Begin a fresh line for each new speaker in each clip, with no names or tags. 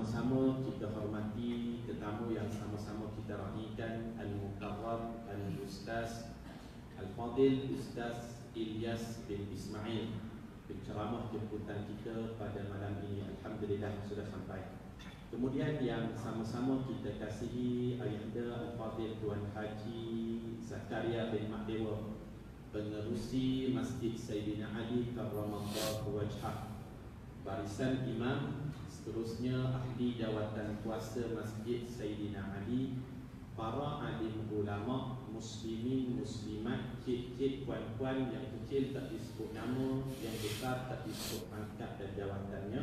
sama-sama kita hormati tetamu yang sama-sama kita raikan, Al-Mukarram Al-Ustaz Al-Fadil Ustaz Ilyas bin Ismail, penceramah jemputan kita pada malam ini. Alhamdulillah sudah sampai. Kemudian yang sama-sama kita kasihi Ayahanda Al-Fadil Tuan Haji Zakaria bin Mahdewa, pengerusi Masjid Sayyidina Ali Karramallahu Wajhah, barisan imam, seterusnya ahli jawatan kuasa Masjid Sayyidina Ali, para alim ulama, muslimin, muslimat, cik-cik, puan-puan, yang kecil tak disebut nama, yang besar tak disebut pangkat dan jawatannya.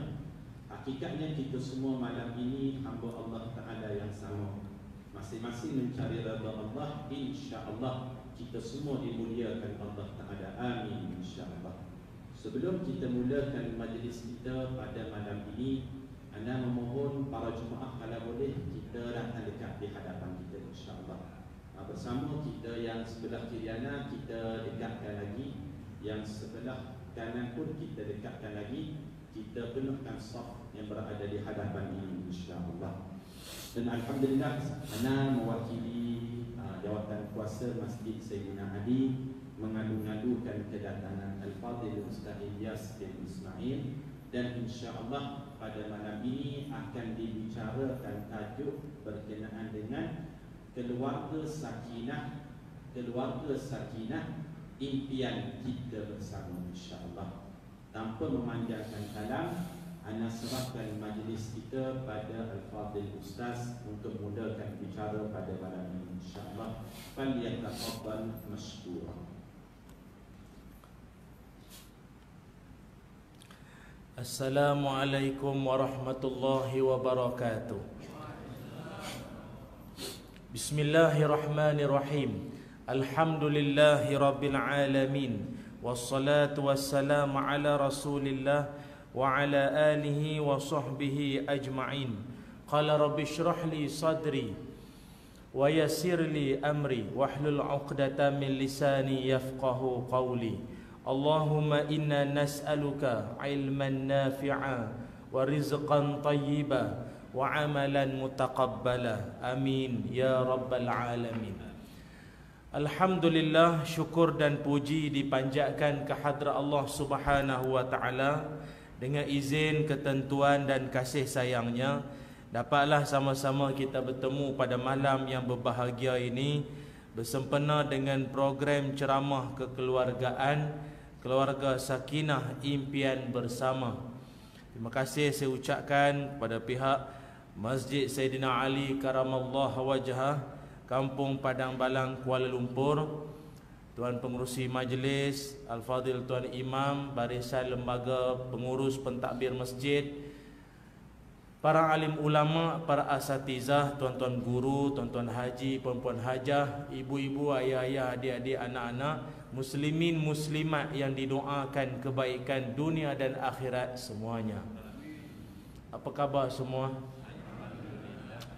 Hakikatnya kita semua malam ini hamba Allah Ta'ala yang sama, masing-masing mencari redha Allah. InsyaAllah kita semua dimuliakan Allah Ta'ala. Amin insyaAllah. Sebelum kita mulakan majlis kita pada malam ini, anda memohon para jemaah kalau boleh kita datang dekat di hadapan kita insyaAllah. Bersama kita yang sebelah kiri ana kita dekatkan lagi, yang sebelah kanan pun kita dekatkan lagi. Kita penuhkan saf yang berada di hadapan ini insyaAllah. Dan Alhamdulillah ana mewakili jawatan kuasa Masjid Sayyidina Ali mengadu-ngadukan kedatangan Al-Fadil Ustaz Ilyas bin Ismail, dan insyaAllah pada malam ini akan dibicarakan tajuk berkenaan dengan keluarga sakinah, keluarga sakinah, impian kita bersama insyaAllah. Tanpa memanjangkan kalam, ana serahkan majlis kita pada Al-Fadil Ustaz untuk mudahkan bicara pada malam ini insyaAllah. Falyatafaddal mashkura.
Assalamualaikum warahmatullahi wabarakatuh. Bismillahirrahmanirrahim. Alhamdulillahi rabbil alamin. Wassalatu wassalamu ala rasulillah wa ala alihi wa sahbihi ajma'in. Qala rabbi shrah li sadri wa yassir li amri wahlul 'uqdatam min lisani yafqahu qawli. Allahumma inna nas'aluka ilman nafi'a wa rizqan tayyiba wa amalan mutaqabbala. Amin ya rabbal alamin. Alhamdulillah, syukur dan puji dipanjatkan ke hadrat Allah Subhanahu wa taala. Dengan izin, ketentuan dan kasih sayangnya, dapatlah sama-sama kita bertemu pada malam yang berbahagia ini, bersempena dengan program ceramah kekeluargaan, keluarga sakinah, impian bersama. Terima kasih saya ucapkan kepada pihak Masjid Sayyidina Ali Karramallahu Wajhah, Kampung Padang Balang, Kuala Lumpur, Tuan Pengerusi Majlis, Al-Fadil Tuan Imam, barisan lembaga pengurus pentadbir masjid, para alim ulama, para asatizah, tuan-tuan guru, tuan-tuan haji, puan-puan hajah, ibu-ibu, ayah-ayah, adik-adik, anak-anak, muslimin, muslimat yang didoakan kebaikan dunia dan akhirat semuanya. Apa khabar semua?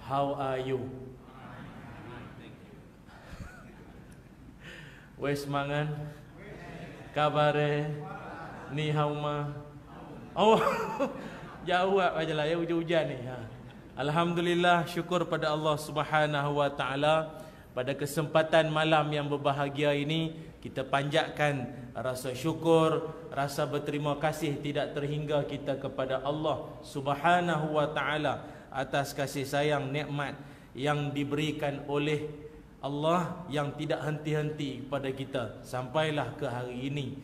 How are you? Wes mangan? Kabare? Ni hauma? Oh, jauh aja lah ya, hujan-hujan ni. Alhamdulillah, syukur pada Allah Subhanahu wa taala. Pada kesempatan malam yang berbahagia ini, kita panjatkan rasa syukur, rasa berterima kasih tidak terhingga kita kepada Allah Subhanahu wa taala atas kasih sayang, nikmat yang diberikan oleh Allah yang tidak henti-henti kepada kita sampailah ke hari ini.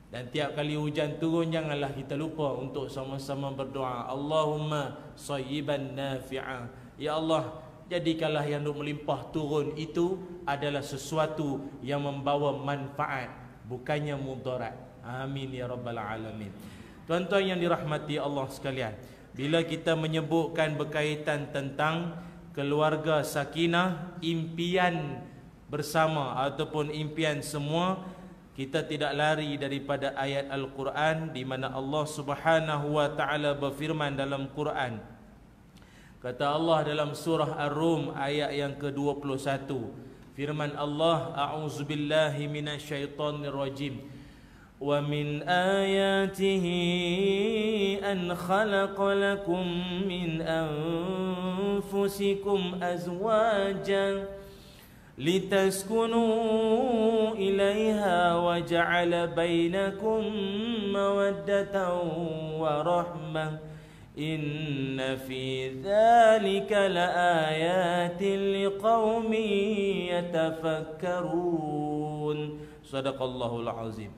Dan tiap kali hujan turun, janganlah kita lupa untuk sama-sama berdoa, Allahumma sayyiban nafi'a. Ya Allah, jadikanlah yang melimpah turun itu adalah sesuatu yang membawa manfaat, bukannya mudarat. Amin ya rabbal alamin. Tuan-tuan yang dirahmati Allah sekalian, bila kita menyebutkan berkaitan tentang keluarga sakinah, impian bersama ataupun impian semua, kita tidak lari daripada ayat Al-Quran di mana Allah Subhanahu wa taala berfirman dalam Quran. Kata Allah dalam surah Ar-Rum ayat yang ke-21, firman Allah, a'udzubillahi minasyaitonirrajim, ومن آياته أن خلق لكم من أنفسكم أزواجا لتسكنوا إليها وجعل بينكم مودة ورحمة إن في ذلك لآيات لقوم يتفكرون. Sadaqallahul azim.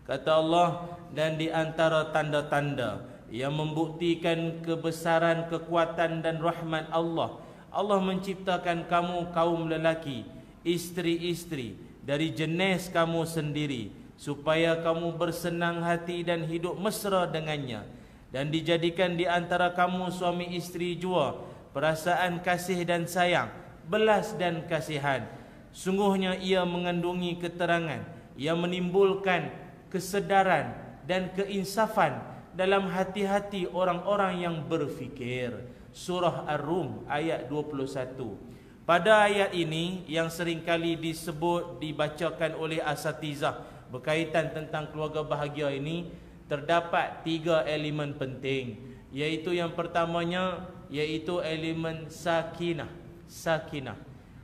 Kata Allah, dan di antara tanda-tanda yang membuktikan kebesaran, kekuatan dan rahmat Allah, Allah menciptakan kamu kaum lelaki, isteri-isteri dari jenis kamu sendiri, supaya kamu bersenang hati dan hidup mesra dengannya. Dan dijadikan di antara kamu suami isteri jua perasaan kasih dan sayang, belas dan kasihan. Sungguhnya ia mengandungi keterangan yang menimbulkan kesedaran dan keinsafan dalam hati-hati orang-orang yang berfikir. Surah Ar-Rum ayat 21. Pada ayat ini yang seringkali dibacakan oleh asatizah berkaitan tentang keluarga bahagia ini, terdapat 3 elemen penting, iaitu yang pertamanya iaitu elemen sakinah.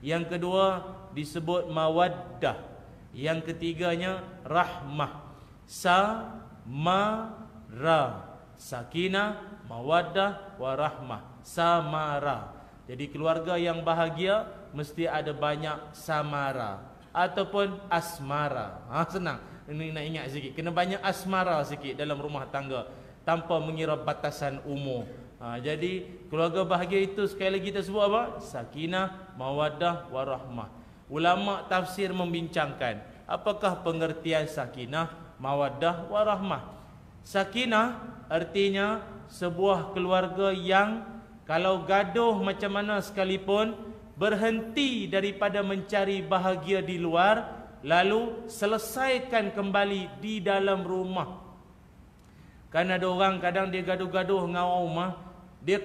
Yang kedua disebut mawaddah. Yang ketiganya rahmah. Sakinah, mawaddah, warahmah. Samara. Jadi keluarga yang bahagia mesti ada banyak samara ataupun asmara. Senang. Ini nak ingat sikit. Kena banyak asmara sikit dalam rumah tangga tanpa mengira batasan umur. Jadi keluarga bahagia itu sekali lagi kita sebut apa? Sakinah, mawaddah, warahmah. Ulama tafsir membincangkan apakah pengertian sakinah, mawaddah, warahmah. Sakinah artinya sebuah keluarga yang kalau gaduh macam mana sekalipun berhenti daripada mencari bahagia di luar, lalu selesaikan kembali di dalam rumah. Kan ada orang kadang dia gaduh-gaduh dengan orang rumah, dia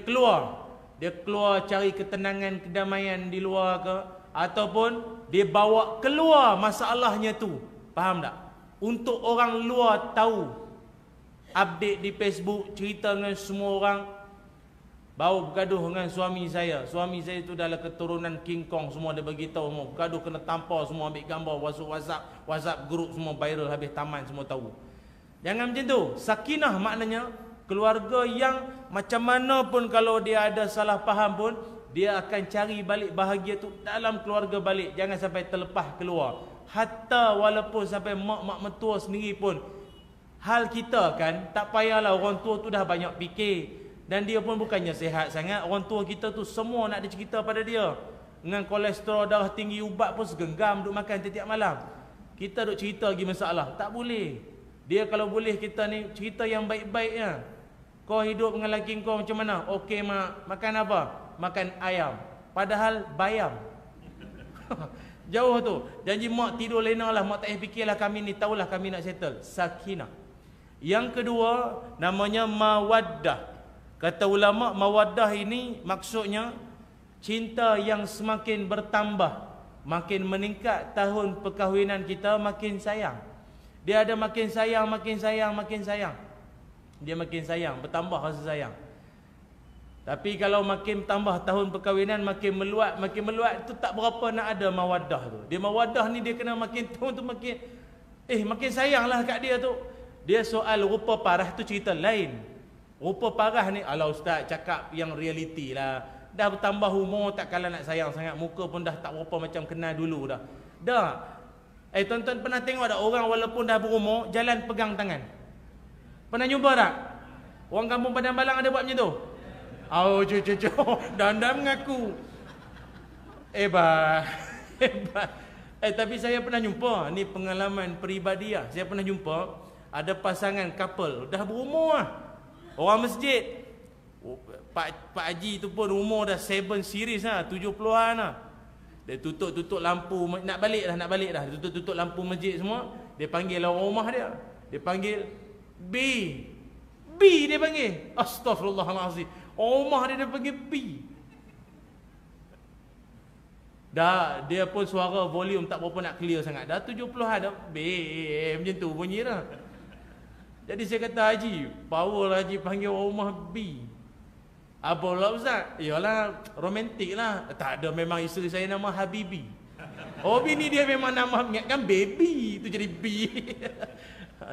keluar cari ketenangan, kedamaian di luar ke, ataupun dia bawa keluar masalahnya tu. Faham tak? Untuk orang luar tahu, update di Facebook, cerita dengan semua orang, baru bergaduh dengan suami saya tu adalah keturunan King Kong. Semua dia beritahu semua, bergaduh kena tampar semua, ambil gambar, WhatsApp group semua viral habis taman, semua tahu. Jangan macam tu. Sakinah maknanya keluarga yang macam mana pun kalau dia ada salah faham pun, dia akan cari balik bahagia tu dalam keluarga balik. Jangan sampai terlepas keluar. Hatta walaupun sampai mak mentua sendiri pun, hal kita kan tak payahlah, orang tua tu dah banyak fikir. Dan dia pun bukannya sihat sangat. Orang tua kita tu semua nak ada cerita pada dia. Dengan kolesterol darah tinggi, ubat pun segenggam duk makan setiap malam. Kita duk cerita lagi masalah. Tak boleh. Dia kalau boleh kita ni cerita yang baik-baiknya. Kau hidup dengan lelaki kau macam mana? Okey mak. Makan apa? Makan ayam. Padahal bayam. Jauh tu. Janji mak tidur lena lah. Mak tak payah fikirlah kami ni. Tahulah kami nak settle. Sakinah. Yang kedua namanya mawaddah. Kata ulama, mawaddah ini maksudnya cinta yang semakin bertambah, makin meningkat tahun perkahwinan kita, makin sayang. Dia ada makin sayang. Dia makin sayang, bertambah rasa sayang. Tapi kalau makin tambah tahun perkahwinan, makin meluat tu tak berapa nak ada mawaddah tu. Dia mawaddah ni dia kena makin tahun tu makin sayanglah kat dia tu. Dia soal rupa parah tu cerita lain. Rupa parah ni, alah ustaz cakap yang realiti lah. Dah bertambah umur tak kalah nak sayang sangat. Muka pun dah tak berapa macam kenal dulu dah. Tuan-tuan pernah tengok tak orang walaupun dah berumur jalan pegang tangan? Pernah jumpa tak? Orang kampung Padang Balang ada buat macam tu? Dan mengaku hebat. Tapi saya pernah jumpa, ni pengalaman peribadi lah. Saya pernah jumpa ada pasangan couple dah berumur lah. Orang masjid, Pak Haji tu pun umur dah 7 series lah, 70-an lah. Dia tutup lampu, nak balik dah. Dia tutup lampu masjid semua. Dia panggil orang rumah dia. Dia panggil B dia panggil. Astaghfirullahalazim. Orang rumah dia panggil B. Dah, dia pun suara volume tak berapa nak clear sangat. Dah 70-an dah. B macam tu bunyi dah. Jadi saya kata, Haji, power lah Haji panggil orang rumah B. Apa pula Ustaz? Yalah, romantik lah. Tak ada, memang isteri saya nama Habibi. Oh, bini dia memang nama ingatkan baby, tu jadi B.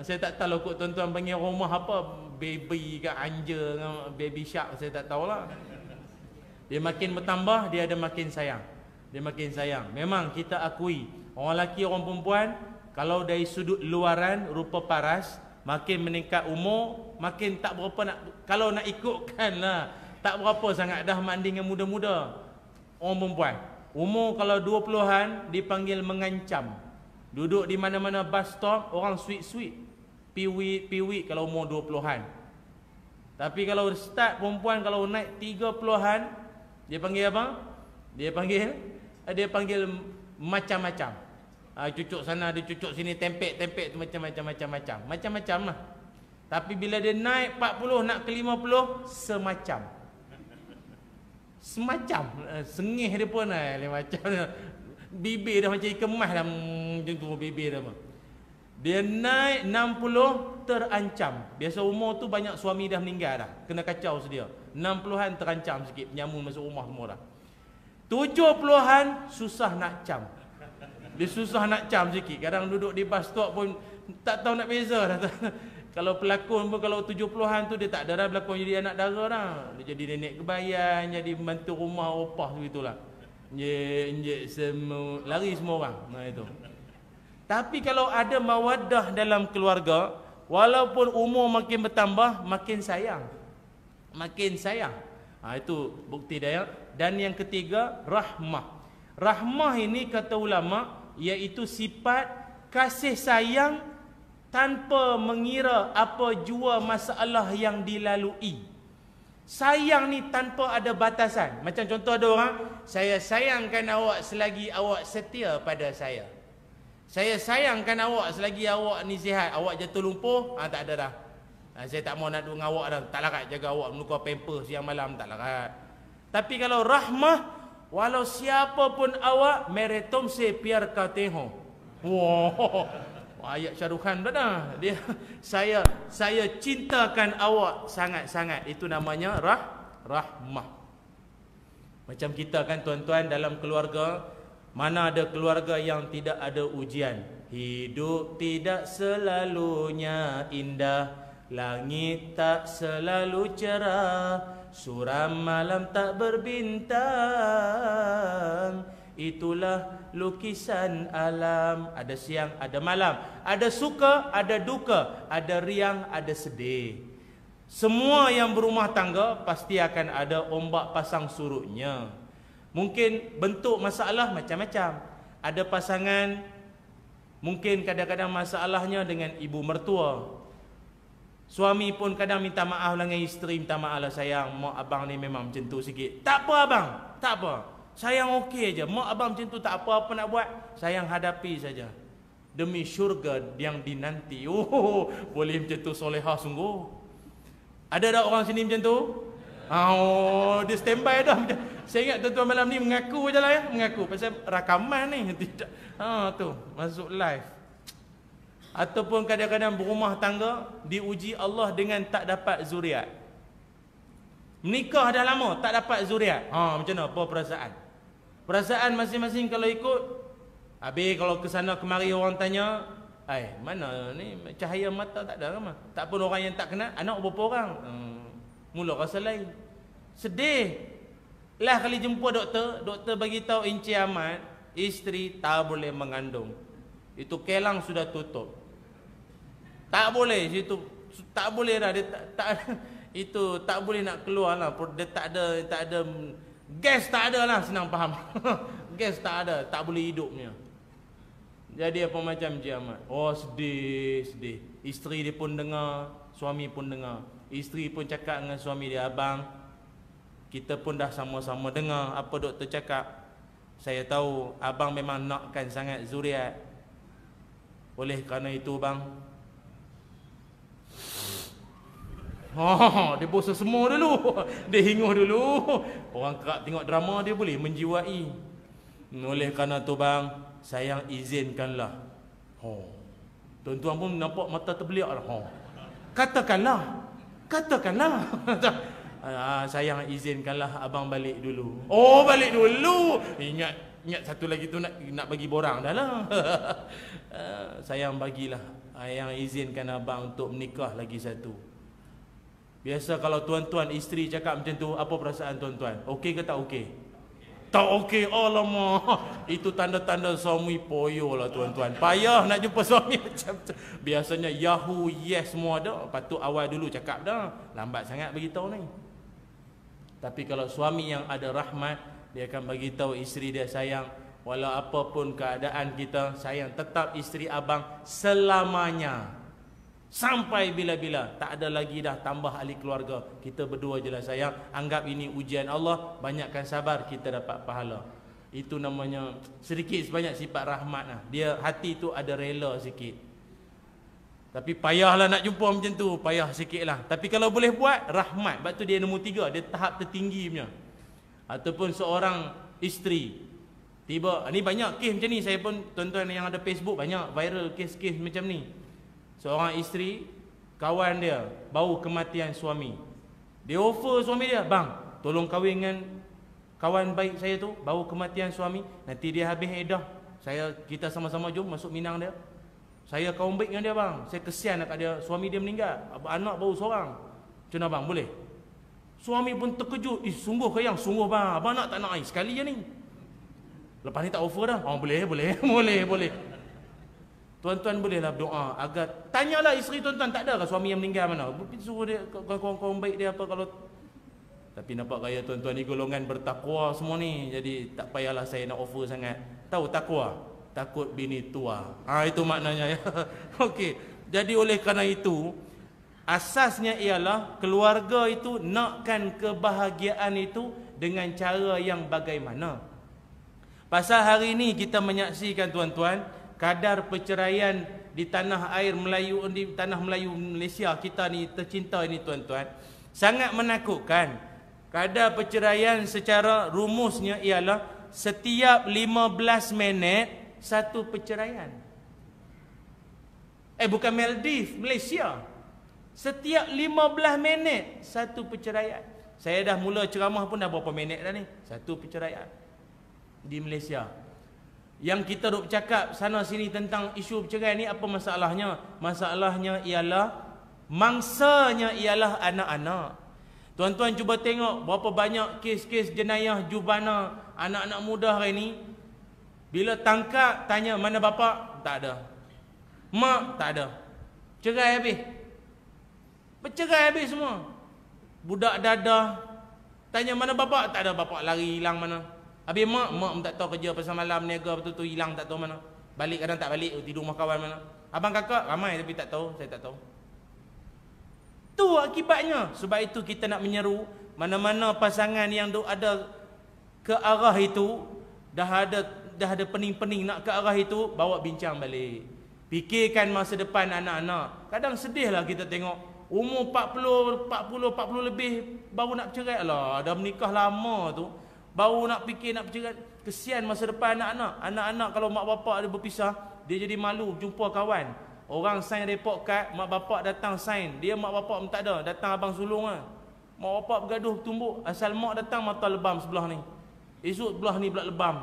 Saya tak tahu kot tuan-tuan panggil rumah apa, baby ke anja ke baby shark, saya tak tahulah. Dia makin bertambah, dia ada makin sayang. Dia makin sayang. Memang kita akui, orang lelaki, orang perempuan, kalau dari sudut luaran rupa paras, makin meningkat umur, makin tak berapa nak, kalau nak ikutkan lah, tak berapa sangat dah mandi dengan muda-muda. Orang perempuan umur kalau 20-an dipanggil mengancam. Duduk di mana-mana bus stop, orang sweet-sweet, piwik kalau umur 20-an. Tapi kalau start perempuan, kalau naik 30-an, dia panggil apa? Dia panggil macam-macam. Cucuk sana, dia cucuk sini, tempek-tempek tu, macam-macam lah. Tapi bila dia naik 40 nak ke 50, semacam sengih dia pun macam bibir dah macam ikan emas dah, macam tu bibir dah. Dia naik 60 terancam. Biasa umur tu banyak suami dah meninggal dah, kena kacau sedia. 60-an terancam sikit, penyamun masuk rumah semua dah. 70-an susah nak cam. Dia susah nak cam sikit. Kadang duduk di bus stop pun tak tahu nak beza dah. Kalau pelakon pun kalau 70-an tu dia tak ada dah berlakon jadi anak dara dah. Dia jadi nenek kebayan, jadi membantu rumah opah tu gitulah. Injek semua, lari semua orang. Nah itu. Tapi kalau ada mawaddah dalam keluarga, walaupun umur makin bertambah, makin sayang. Makin sayang. Itu bukti dia. Dan yang ketiga, rahmah. Rahmah ini kata ulama, iaitu sifat kasih sayang tanpa mengira apa jua masalah yang dilalui. Sayang ni tanpa ada batasan. Macam contoh ada orang, saya sayangkan awak selagi awak setia pada saya. Saya sayangkan awak selagi awak ni sihat. Awak jatuh lumpuh, tak ada dah. Saya tak mau nak duduk dengan awak dah. Tak larat jaga awak, menukar pampers siang malam, tak larat. Tapi kalau rahmah, walau siapa pun awak, mere tumse biar kau tengok. Wow, ayat Shah Rukh Khan dah. Dia saya cintakan awak sangat-sangat. Itu namanya rahmah. Macam kita kan tuan-tuan dalam keluarga, mana ada keluarga yang tidak ada ujian. Hidup tidak selalunya indah, langit tak selalu cerah, suram malam tak berbintang. Itulah lukisan alam. Ada siang, ada malam, ada suka, ada duka, ada riang, ada sedih. Semua yang berumah tangga pasti akan ada ombak pasang surutnya. Mungkin bentuk masalah macam-macam. Ada pasangan mungkin kadang-kadang masalahnya dengan ibu mertua. Suami pun kadang minta maaf dengan isteri, minta maaf lah sayang, mak abang ni memang macam tu sikit. Tak apa abang, tak apa. Sayang okey aja. Mak abang macam tu tak apa-apa nak buat. Sayang hadapi saja. Demi syurga yang dinanti. Oh, boleh macam tu solehah sungguh. Ada tak orang sini macam tu? Oh, dia standby dah. Saya ingat tuan-tuan malam ni mengaku je lah ya. Mengaku pasal rakaman ni. Tidak. Tu masuk live. Ataupun kadang-kadang berumah tangga diuji Allah dengan tak dapat zuriat. Menikah dah lama tak dapat zuriat. Macam mana? Apa perasaan? Perasaan masing-masing kalau ikut. Habis kalau ke sana kemari orang tanya, mana ni cahaya mata tak ada kan? Tak pun orang yang tak kenal, anak berapa orang? Mula rasa lain. Sedih. Lah kali jumpa doktor bagi tahu Encik Ahmad, isteri tak boleh mengandung. Itu kelang sudah tutup. Tak boleh situ, tak boleh dah, dia tak itu tak boleh nak keluar lah. Dia tak ada gas, tak ada lah, senang faham. Gas tak ada, tak boleh hidupnya. Jadi apa macam Encik Ahmad? Oh sedih. Isteri dia pun dengar, suami pun dengar. Isteri pun cakap dengan suami dia, abang, kita pun dah sama-sama dengar apa doktor cakap. Saya tahu abang memang nakkan sangat zuriat. Oleh kerana itu bang, dia bosa semua dulu. Dia hinguh dulu. Orang kerap tengok drama dia boleh menjiwai. Oleh kerana tu bang, sayang izinkanlah. Tuan-tuan pun nampak mata terbeliak lah. Katakanlah. Sayang izinkanlah abang balik dulu. Oh, balik dulu. Ingat satu lagi tu nak bagi borang dah lah. Sayang bagilah. Yang izinkan abang untuk menikah lagi satu. Biasa kalau tuan-tuan isteri cakap macam tu, apa perasaan tuan-tuan? Okey ke tak okey? Tak okey. Alamak. Itu tanda-tanda suami poyo lah tuan-tuan. Payah nak jumpa suami macam tu. Biasanya Yahoo yes semua dah. Patut awal dulu cakap dah. Lambat sangat beritahu ni. Tapi kalau suami yang ada rahmat, dia akan bagi tahu isteri dia, sayang, walau apapun keadaan kita, sayang, tetap isteri abang selamanya. Sampai bila-bila, tak ada lagi dah tambah ahli keluarga. Kita berdua je lah sayang. Anggap ini ujian Allah, banyakkan sabar, kita dapat pahala. Itu namanya sedikit sebanyak sifat rahmat lah. Dia hati tu ada rela sikit. Tapi payahlah nak jumpa macam tu, payah sikit lah. Tapi kalau boleh buat, rahmat. Sebab tu dia nombor 3, dia tahap tertinggi punya. Ataupun seorang isteri, tiba, ni banyak kes macam ni. Saya pun, tuan-tuan yang ada Facebook, banyak viral kes-kes macam ni. Seorang isteri, kawan dia bau kematian suami. Dia offer suami dia, bang, tolong kahwin dengan kawan baik saya tu, bau kematian suami. Nanti dia habis edah, kita sama-sama jom masuk minang dia. Saya kawan baik dengan dia bang. Saya kesian kat dia, suami dia meninggal, anak baru seorang. Macam mana bang, boleh? Suami pun terkejut. Sungguh ke yang? Sungguh bang. Abang nak tak nak sekali je ni. Lepas ni tak offer dah. Oh boleh. Tuan-tuan bolehlah berdoa agar, tanyalah isteri tuan-tuan, tak ada ke suami yang meninggal mana? Suruh dia, kawan-kawan baik dia apa kalau. Tapi nampak gaya tuan-tuan ni golongan bertakwa semua ni. Jadi tak payahlah saya nak offer sangat. Tahu takwa? Takut bini tua. Itu maknanya ya. Okey. Jadi oleh kerana itu, asasnya ialah keluarga itu nakkan kebahagiaan itu dengan cara yang bagaimana. Pasal hari ini kita menyaksikan tuan-tuan, kadar perceraian di tanah air Melayu, di tanah Melayu Malaysia kita ni tercinta ini tuan-tuan, sangat menakutkan. Kadar perceraian secara rumusnya ialah setiap 15 minit satu perceraian. Bukan Maldives, Malaysia. Setiap 15 minit satu perceraian. Saya dah mula ceramah pun dah berapa minit dah ni, satu perceraian di Malaysia. Yang kita duk cakap sana sini tentang isu perceraian ni, apa masalahnya? Masalahnya ialah mangsanya ialah anak-anak. Tuan-tuan cuba tengok berapa banyak kes-kes jenayah jubana anak-anak muda hari ni. Bila tangkap, tanya mana bapa? Tak ada. Mak? Tak ada. Cerai habis. Bercerai habis semua. Budak dadah, tanya mana bapa? Tak ada. Bapa lari hilang mana. Habis mak pun tak tahu, kerja pasal malam niaga betul-betul hilang, tak tahu mana. Balik kadang tak balik, tidur rumah kawan mana. Abang kakak ramai tapi tak tahu, saya tak tahu. Tu akibatnya. Sebab itu kita nak menyeru, mana-mana pasangan yang ada ke arah itu, dah ada pening-pening nak ke arah itu, bawa bincang balik. Fikirkan masa depan anak-anak. Kadang sedihlah kita tengok umur 40 lebih baru nak bercerai. Alah, dah menikah lama tu baru nak fikir nak bercerai. Kesian masa depan anak-anak. Anak-anak kalau mak bapak dia berpisah, dia jadi malu jumpa kawan. Orang sign report card, mak bapak datang sign. Dia mak bapak pun tak ada, datang abang sulung lah. Mak bapak bergaduh tumbuk. Asal mak datang, mata lebam sebelah ni. Esok belah ni pula lebam.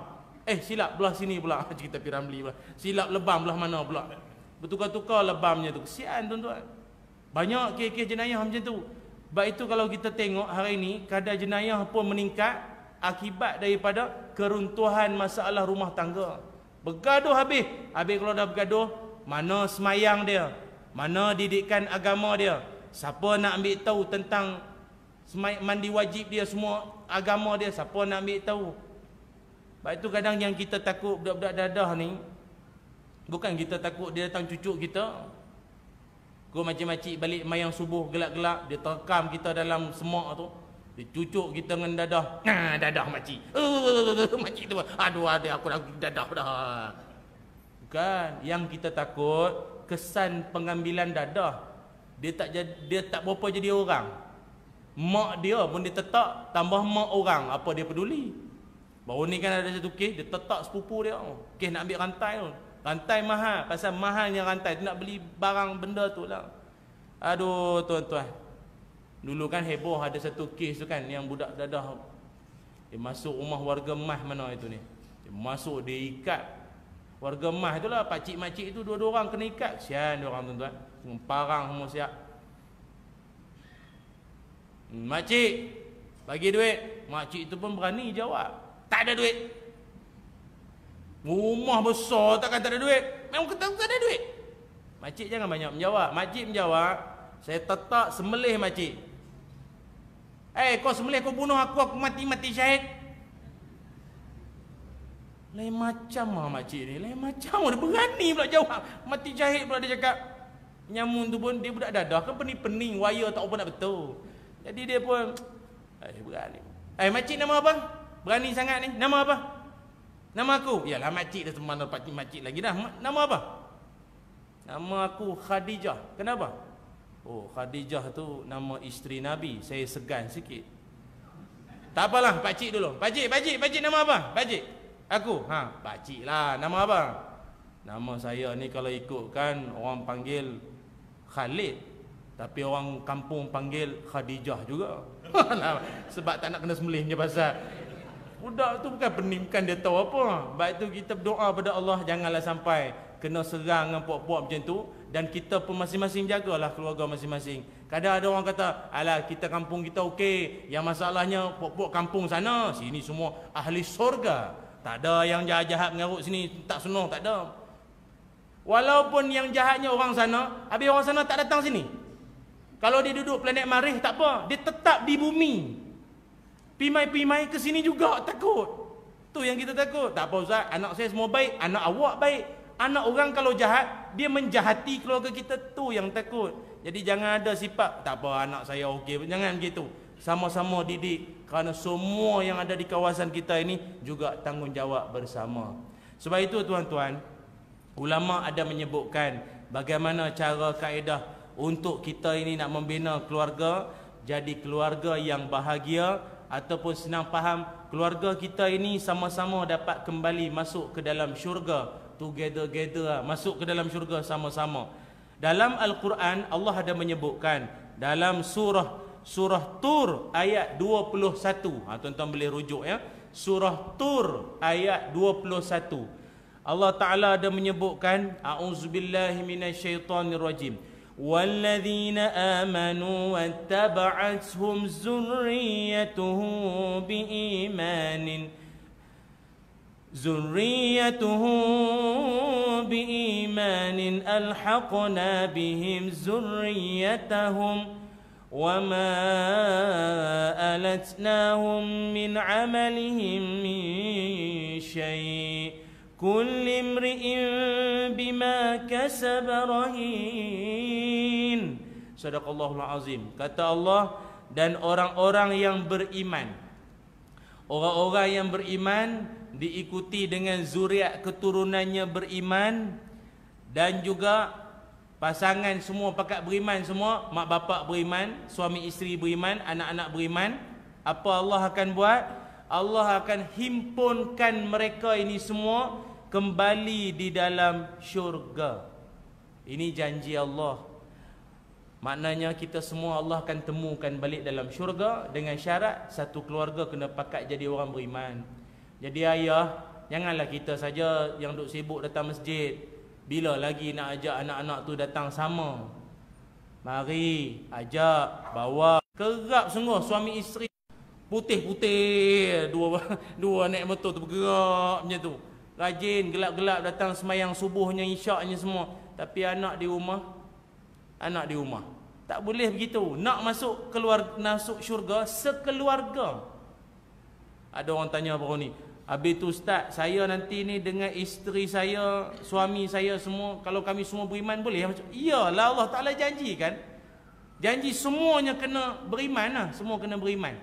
Silap belah sini pula. Cerita Piramli pula. Silap lebam belah mana pula. Bertukar-tukar lebamnya tu. Kesian tuan-tuan. Banyak kes-kes jenayah macam tu. Sebab itu kalau kita tengok hari ni, kadar jenayah pun meningkat akibat daripada keruntuhan masalah rumah tangga. Bergaduh habis. Habis kalau dah bergaduh, mana semayang dia? Mana didikan agama dia? Siapa nak ambil tahu tentang mandi wajib dia, semua agama dia? Siapa nak ambil tahu? Sebab itu kadang yang kita takut budak-budak dadah ni, bukan kita takut dia datang cucuk kita. Kau makcik-makcik balik mayang subuh gelap-gelap, dia terkam kita dalam semak tu. Dia cucuk kita dengan dadah. Dadah makcik. Makcik tu, aduh aku dah dadah dah. Bukan, yang kita takut kesan pengambilan dadah. Dia tak berapa jadi orang. Mak dia pun dia tetap tambah mak orang, apa dia peduli? Baru ni kan ada satu kes, dia tetap sepupu dia. Kes nak ambil rantai tu. Rantai mahal, pasal mahalnya rantai tu nak beli barang benda tu lah. Aduh tuan-tuan, dulu kan heboh ada satu kes tu kan, yang budak dadah dia masuk rumah warga Mah mana itu ni. Dia masuk, dia ikat. Warga Mah itulah, pakcik-makcik itu dua-dua orang kena ikat. Kesian dia orang tuan-tuan. Parang semua siap. Makcik, bagi duit. Makcik tu pun berani jawab, tak ada duit. Rumah besar takkan tak ada duit. Memang kata tak ada duit. Makcik jangan banyak menjawab. Makcik menjawab, saya tetap sembelih makcik. Kau sembelih, kau bunuh aku mati syahid. Lain macam lah makcik ni. Lain macam dia berani pula jawab. Mati syahid pula dia cakap. Nyamun tu pun dia budak dadah kan, pening-pening, wire tak apa nak betul. Jadi dia pun berani. Makcik nama apa? Berani sangat ni. Nama apa? Nama aku. Yalah makcik dah teman makcik lagi dah. Nama apa? Nama aku Khadijah. Kenapa? Oh, Khadijah tu nama isteri Nabi. Saya segan sikit. Tak apalah, pakcik dulu. Pakcik nama apa? Pakcik. Aku. Pakcik lah. Nama apa? Nama saya ni kalau ikutkan orang panggil Khalid, tapi orang kampung panggil Khadijah juga. Sebab tak nak kena sembelih punya pasal. Budak tu bukan pening, bukan dia tahu apa. Baik tu kita berdoa pada Allah, janganlah sampai kena serang dengan puak-puak macam tu. Dan kita pun masing-masing jagalah keluarga masing-masing. Kadang ada orang kata, alah kita kampung kita okey, yang masalahnya puak-puak kampung sana, sini semua ahli surga. Tak ada yang jahat-jahat mengarut sini, tak sunuh, tak ada. Walaupun yang jahatnya orang sana, habis orang sana tak datang sini. Kalau dia duduk planet Marikh tak apa, dia tetap di bumi. Pimai-pimai ke sini juga takut. Tu yang kita takut. Tak apa Ustaz, anak saya semua baik, anak awak baik. Anak orang kalau jahat, dia menjahati keluarga kita, tu yang takut. Jadi jangan ada sifat, tak apa anak saya okey, jangan begitu. Sama-sama didik, kerana semua yang ada di kawasan kita ini juga tanggungjawab bersama. Sebab itu tuan-tuan, ulama ada menyebutkan bagaimana cara kaedah untuk kita ini nak membina keluarga jadi keluarga yang bahagia, ataupun senang faham, keluarga kita ini sama-sama dapat kembali masuk ke dalam syurga, together, masuk ke dalam syurga sama-sama. Dalam Al-Quran Allah ada menyebutkan dalam surah Tur ayat 21. Tuan-tuan boleh rujuk ya. Surah Tur ayat 21. Allah Ta'ala ada menyebutkan, a'udzubillahi minasyaitonirrajim. وَالَّذِينَ آمَنُوا وَاتَّبَعَتْهُمْ ذُرِّيَّتُهُم بِإِيمَانٍ أَلْحَقْنَا بِهِمْ ذُرِّيَّتَهُمْ وَمَا أَلَتْنَاهُمْ مِنْ عَمَلِهِمْ مِنْ شَيْءٍ كُلِّ امْرِئٍ بِمَا كَسَبَ رَهِينٌ. Sadaqallahul azim. Kata Allah, dan orang-orang yang beriman, orang-orang yang beriman diikuti dengan zuriat keturunannya beriman, dan juga pasangan semua pakat beriman semua, mak bapak beriman, suami isteri beriman, anak-anak beriman. Apa Allah akan buat? Allah akan himpunkan mereka ini semua kembali di dalam syurga. Ini janji Allah. Maknanya kita semua Allah akan temukan balik dalam syurga, dengan syarat satu keluarga kena pakat jadi orang beriman. Jadi ayah, janganlah kita saja yang duk sibuk datang masjid. Bila lagi nak ajak anak-anak tu datang sama? Mari ajak, bawa. Kerap sungguh suami isteri putih-putih, dua naik motor tu bergerak macam tu. Rajin gelap-gelap datang semayang subuhnya, isyaknya semua. Tapi anak di rumah tak boleh begitu. Nak masuk syurga sekeluarga. Ada orang tanya baru ni, habis tu Ustaz, saya nanti ni dengan isteri saya, suami saya semua, kalau kami semua beriman boleh? Iyalah, Allah Ta'ala janji kan. Janji semuanya kena beriman lah. Semua kena beriman.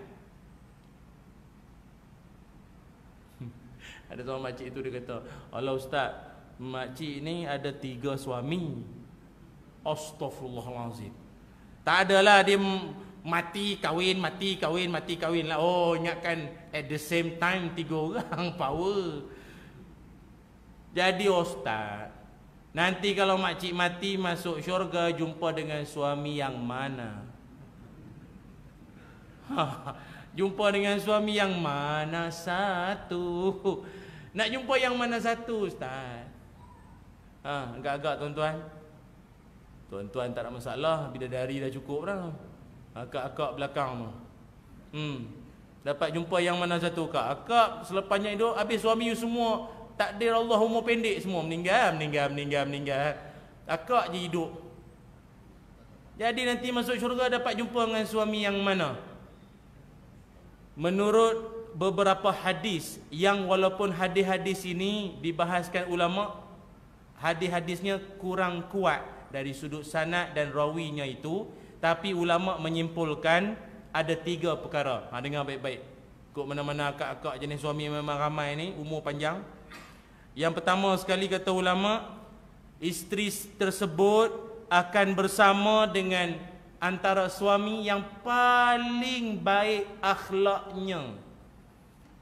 Ada seorang makcik tu dia kata, Allah Ustaz, makcik ni ada 3 suami. Astaghfirullahalazim. Tak adalah dia mati kahwin lah. Oh, ingatkan at the same time 3 orang power. Jadi Ustaz, Nanti kalau makcik mati masuk syurga, jumpa dengan suami yang mana? Jumpa dengan suami yang mana satu? Nak jumpa yang mana satu, Ustaz? Agak-agak tuan-tuan. Tuan-tuan tak ada masalah, bidadari dah cukup dah. Akak-akak belakang tu. Dapat jumpa yang mana satu, Kak? Akak selepasnya hidup, habis suami you semua takdir Allah umur pendek semua, meninggal. Akak je hidup. Jadi nanti masuk syurga dapat jumpa dengan suami yang mana? Menurut beberapa hadis, yang walaupun hadis-hadis ini dibahaskan ulama, hadis-hadisnya kurang kuat dari sudut sanad dan rawinya itu, tapi ulama menyimpulkan ada 3 perkara. Dengar baik-baik. Kok mana-mana akak-akak jenis suami memang ramai ni, umur panjang. Yang pertama sekali kata ulama, isteri tersebut akan bersama dengan antara suami yang paling baik akhlaknya.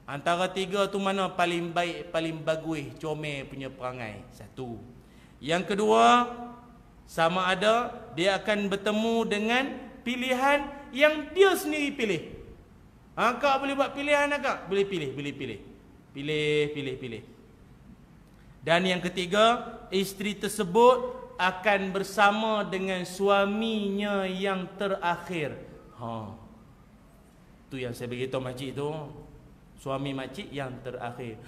Antara 3 tu mana paling baik, paling bagus, comel punya perangai? Satu. Yang kedua, sama ada dia akan bertemu dengan pilihan yang dia sendiri pilih. Akak boleh buat pilihan akak? Boleh pilih. Pilih. Dan yang ketiga, isteri tersebut akan bersama dengan suaminya yang terakhir. Tu yang saya beritahu makcik tu. Suami makcik yang terakhir.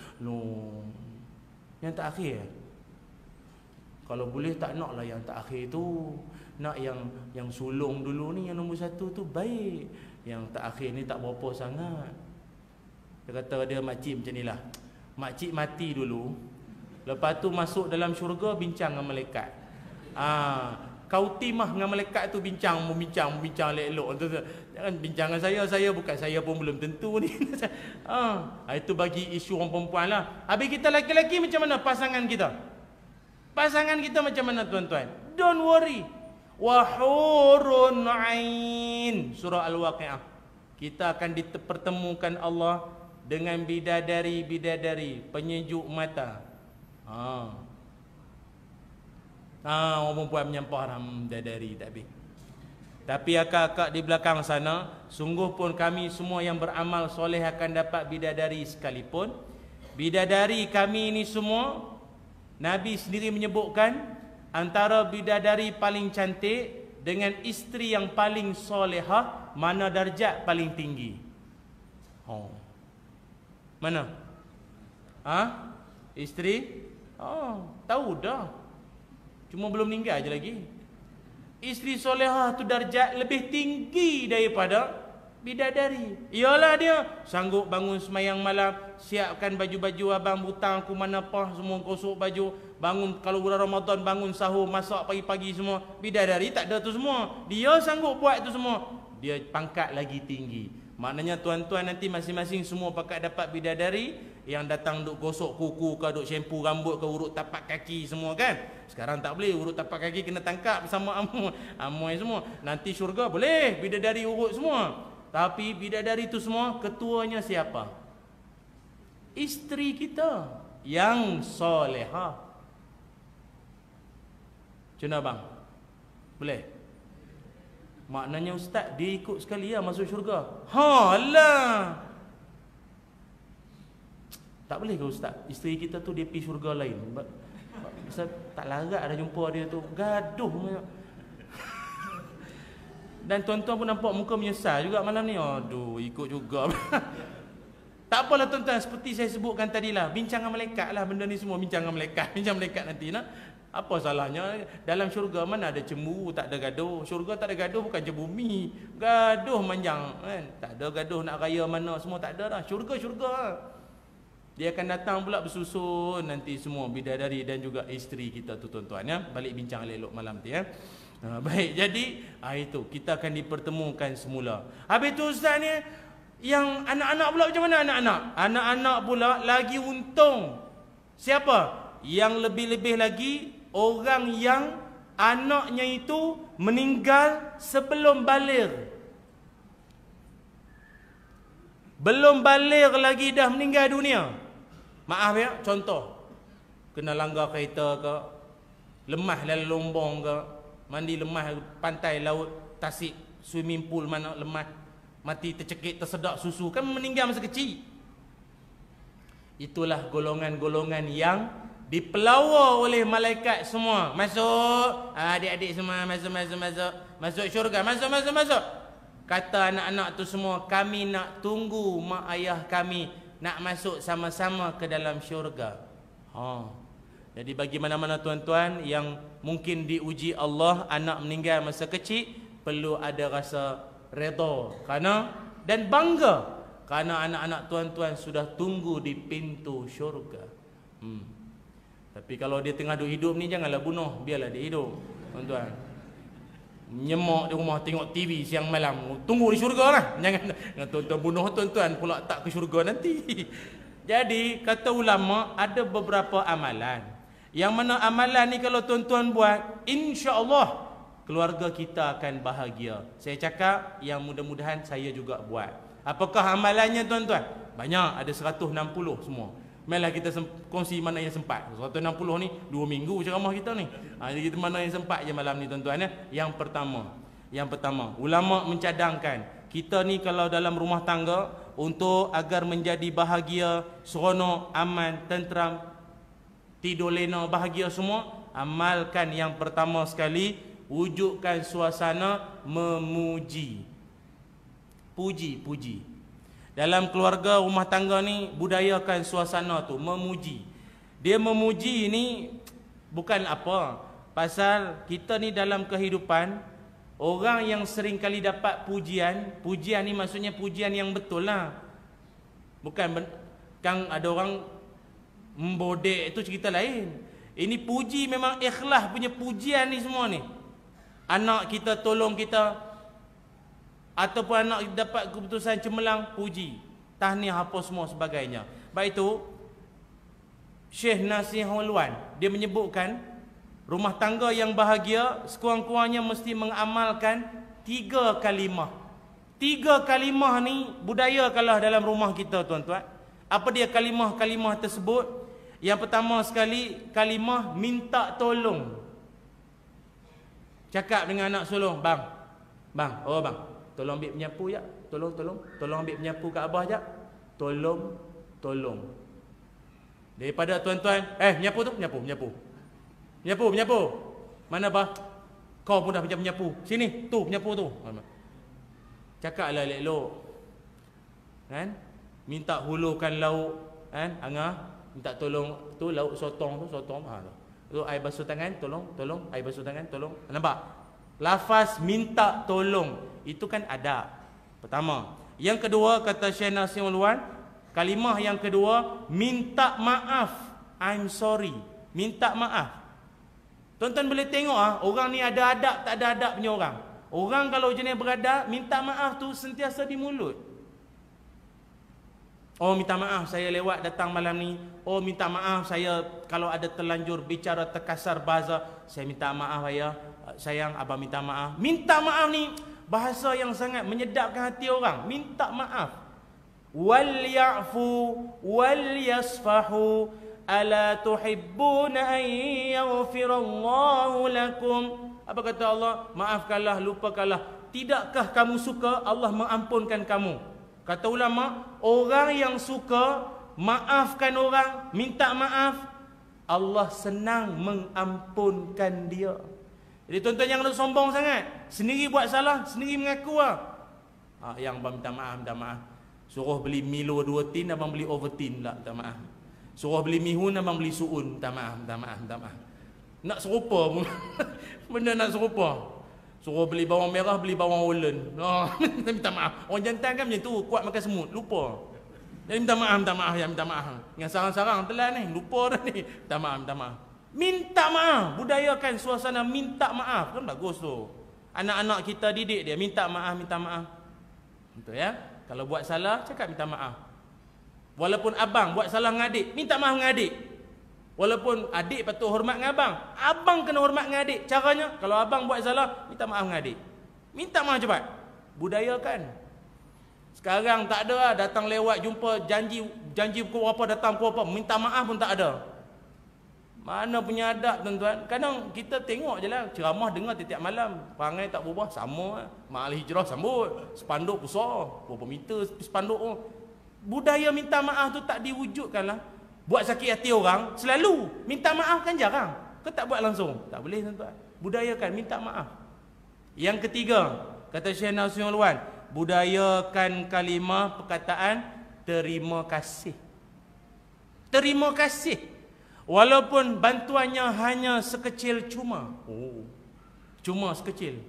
Yang terakhir. Kalau boleh tak naklah yang terakhir tu. Nak yang sulung dulu ni, yang nombor 1 tu baik. Yang terakhir ni tak berapa sangat. Dia kata dia makcik macam ni lah. Makcik mati dulu, lepas tu masuk dalam syurga bincang dengan malaikat. Kau timah dengan malaikat tu bincang elok-elok. Jangan bincang dengan saya bukan, saya pun belum tentu ni. Itu bagi isu orang perempuan lah. Habis kita lelaki-lelaki macam mana pasangan kita? Pasangan kita macam mana tuan-tuan? Don't worry. Wahurun ain, surah Al-Waqi'ah. Kita akan dipertemukan Allah dengan bidadari penyejuk mata. Orang perempuan menyampah bidadari tak habis. Tapi akak-akak di belakang sana, sungguh pun kami semua yang beramal soleh akan dapat bidadari sekalipun. Bidadari kami ini semua, Nabi sendiri menyebutkan, antara bidadari paling cantik dengan isteri yang paling solehah, mana darjat paling tinggi? Mana? Isteri? Tahu dah. Cuma belum meninggal je lagi. Isteri solehah tu darjat lebih tinggi daripada bidadari. Ialah dia sanggup bangun semayang malam, siapkan baju-baju abang butang aku mana pah semua, gosok baju, bangun kalau bulan Ramadan bangun sahur, masak pagi-pagi semua. Bidadari tak ada tu semua. Dia sanggup buat tu semua. Dia pangkat lagi tinggi. Maknanya tuan-tuan nanti masing-masing semua pakat dapat bidadari yang datang duk gosok kuku ke, duk shampoo rambut ke, urut tapak kaki semua kan. Sekarang tak boleh, urut tapak kaki kena tangkap bersama amoy semua. Nanti syurga boleh bidadari urut semua. Tapi bidadari itu semua ketuanya siapa? Isteri kita yang solehah. Macam mana bang? Boleh? Maknanya ustaz dia ikut sekali lah masuk syurga. Lah. Tak boleh ke ustaz? Isteri kita tu dia pergi syurga lain. Ustaz tak larat dah jumpa dia tu. Gaduh. Dan tuan-tuan pun nampak muka menyesal juga malam ni. Aduh, ikut juga. Tak apalah tuan-tuan, seperti saya sebutkan tadi lah, bincang dengan malaikat lah benda ni semua. Bincang dengan malaikat. Bincang malaikat nanti nak. Apa salahnya? Dalam syurga mana ada cemburu, tak ada gaduh. Syurga tak ada gaduh, bukan je bumi. Gaduh manjang kan? Tak ada gaduh nak raya mana semua, tak ada dah. Syurga. Dia akan datang pula bersusun nanti semua bidadari dan juga isteri kita tu tuan-tuan ya. Balik bincang elok malam tu ya. Baik, jadi itu kita akan dipertemukan semula. Habis tu ustaz ni, yang anak-anak pula macam mana anak-anak? Anak-anak pula lagi untung. Siapa? Yang lebih-lebih lagi orang yang anaknya itu meninggal sebelum baligh. Belum baligh lagi dah meninggal dunia. Maaf ya, contoh. Kena langgar kereta ke, lemah dalam lombong ke, mandi lemah pantai laut Tasik, swimming pool mana lemah, mati tercekik tersedak susu, kan meninggal masa kecil. Itulah golongan-golongan yang dipelawa oleh malaikat semua. Masuk, adik-adik semua masuk syurga, masuk. Kata anak-anak tu semua, kami nak tunggu mak ayah kami nak masuk sama-sama ke dalam syurga. Jadi bagi mana-mana tuan-tuan yang mungkin diuji Allah, anak meninggal masa kecil, perlu ada rasa redha dan bangga kerana anak-anak tuan-tuan sudah tunggu di pintu syurga. Tapi kalau dia tengah hidup ni, janganlah bunuh, biarlah dia hidup, tuan-tuan. Nyemak di rumah tengok TV siang malam, tunggu di syurga lah. Jangan tuan-tuan bunuh tuan-tuan pula tak ke syurga nanti. Jadi kata ulama, ada beberapa amalan yang mana amalan ni kalau tuan-tuan buat, insya-Allah keluarga kita akan bahagia. Saya cakap yang mudah-mudahan saya juga buat. Apakah amalannya tuan-tuan? Banyak, ada 160 semua. Malah kita kongsi mana yang sempat. 160 ni 2 minggu ceramah kita ni. Jadi kita mana yang sempat je malam ni tuan-tuan ya. Yang pertama, ulama mencadangkan kita ni kalau dalam rumah tangga, untuk agar menjadi bahagia, seronok, aman, tenteram, tidur lena, bahagia semua, amalkan yang pertama sekali, wujudkan suasana memuji. Puji. Dalam keluarga rumah tangga ni, budayakan suasana tu memuji. Dia memuji ni bukan apa, pasal kita ni dalam kehidupan, orang yang sering kali dapat pujian ni maksudnya pujian yang betul lah. Bukan kan ada orang membodek, itu cerita lain. Ini puji memang ikhlas punya pujian ni semua ni. Anak kita tolong kita, ataupun anak kita dapat keputusan cemerlang, puji, tahniah apa semua sebagainya. Baik itu Syekh Nasihul Wan, dia menyebutkan rumah tangga yang bahagia sekurang-kurangnya mesti mengamalkan 3 kalimah. 3 kalimah ni budayakanlah dalam rumah kita tuan-tuan. Apa dia kalimah-kalimah tersebut? Yang pertama sekali, kalimah minta tolong. Cakap dengan anak sulung, bang, tolong ambil penyapu ya, tolong ambil penyapu kat abah jap, tolong. Daripada tuan-tuan, menyapu. Mana bah? Kau pun dah penyapu. Sini, tu penyapu tu. Cakaplah elok-elok. Kan? Minta hulurkan lauk, kan? Angah minta tolong tu lauk sotong tu. Tu air basuh tangan, tolong, air basuh tangan, tolong. Nampak? Lafaz minta tolong itu kan adab. Pertama. Yang kedua, kata Syekh Nasihul Wan, kalimah yang kedua, minta maaf. I'm sorry. Minta maaf. Tuan-tuan boleh tengok orang ni ada adab tak ada adab punya orang. Orang kalau jenis beradab, minta maaf tu sentiasa di mulut. Oh, minta maaf saya lewat datang malam ni. Oh, minta maaf saya kalau ada terlanjur bicara terkasar bahasa, saya minta maaf ayah. Sayang, abang minta maaf. Minta maaf ni bahasa yang sangat menyedapkan hati orang. Minta maaf. Wal ya'fu wal yasfahu ala tuhibbuna an yaghfirallahu lakum. Apa kata Allah? Maafkanlah, lupakanlah. Tidakkah kamu suka Allah mengampunkan kamu? Kata ulama, orang yang suka maafkan orang, minta maaf, Allah senang mengampunkan dia. Jadi tuan-tuan jangan sombong sangat. Sendiri buat salah, sendiri mengaku yang abang minta maaf. Suruh beli Milo 2 tin, abang beli Ovaltine pula, minta maaf. Suruh beli Mihun, abang beli Suun, minta maaf. Nak serupa pun. Benda nak serupa. Suruh beli bawang merah, beli bawang Holland. Minta maaf. Orang jantan kan macam tu, kuat makan semut, lupa. Jadi minta maaf. Dengan sarang-sarang telan ni, lupa dah ni. Minta maaf. Minta maaf. Budayakan suasana minta maaf. Kan bagus tu. Anak-anak kita didik dia, minta maaf. Betul ya? Kalau buat salah, cakap minta maaf. Walaupun abang buat salah dengan adik, minta maaf dengan adik. Walaupun adik patut hormat dengan abang, abang kena hormat dengan adik. Caranya, kalau abang buat salah, minta maaf dengan adik. Minta maaf cepat. Budayakan. Sekarang tak ada lah, datang lewat jumpa janji pukul berapa, datang pukul berapa, minta maaf pun tak ada. Mana punya adab tuan-tuan. Kadang kita tengok je lah, ceramah dengar tiap malam, perangai tak berubah, sama lah. Mak Al-Hijrah sambut, spanduk besar, berapa meter spanduk tu. Budaya minta maaf tu tak diwujudkan lah. Buat sakit hati orang, selalu minta maaf kan jarang. Kau tak buat langsung, tak boleh tuan-tuan. Budayakan minta maaf. Yang ketiga, kata Syekh Nasrul Wan, budayakan kalimah perkataan terima kasih. Terima kasih. Walaupun bantuannya hanya sekecil cuma. Oh. Cuma sekecil.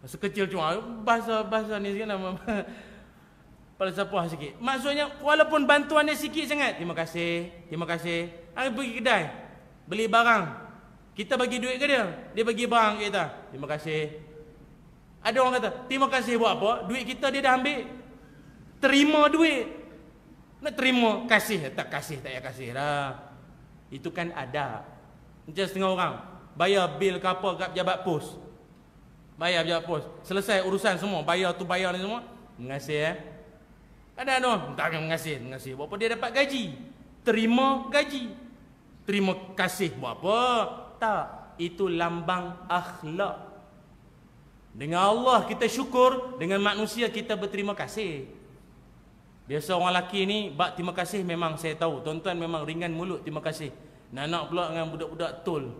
Sekecil cuma. Bahasa ni sikit nama. Falsafah sikit. Maksudnya walaupun bantuannya sikit sangat, terima kasih. Terima kasih. Pergi kedai, beli barang. Kita bagi duit ke dia? Dia bagi barang ke kita. Terima kasih. Ada orang kata, terima kasih buat apa? Duit kita dia dah ambil. Terima duit. Nak terima kasih, tak kasih, tak payah kasih lah. Itu kan ada. Macam setengah orang bayar bil ke apa kat pejabat pos. Bayar pejabat pos. Selesai urusan semua, bayar tu bayar ni semua. Terima kasih Ada no, tak terima kasih, terima kasih. Buat apa dia dapat gaji? Terima gaji. Terima kasih buat apa? Tak, itu lambang akhlak. Dengan Allah kita syukur, dengan manusia kita berterima kasih. Biasa orang lelaki ni bak terima kasih memang saya tahu. Tuan-tuan memang ringan mulut terima kasih. Nak pula dengan budak-budak tol.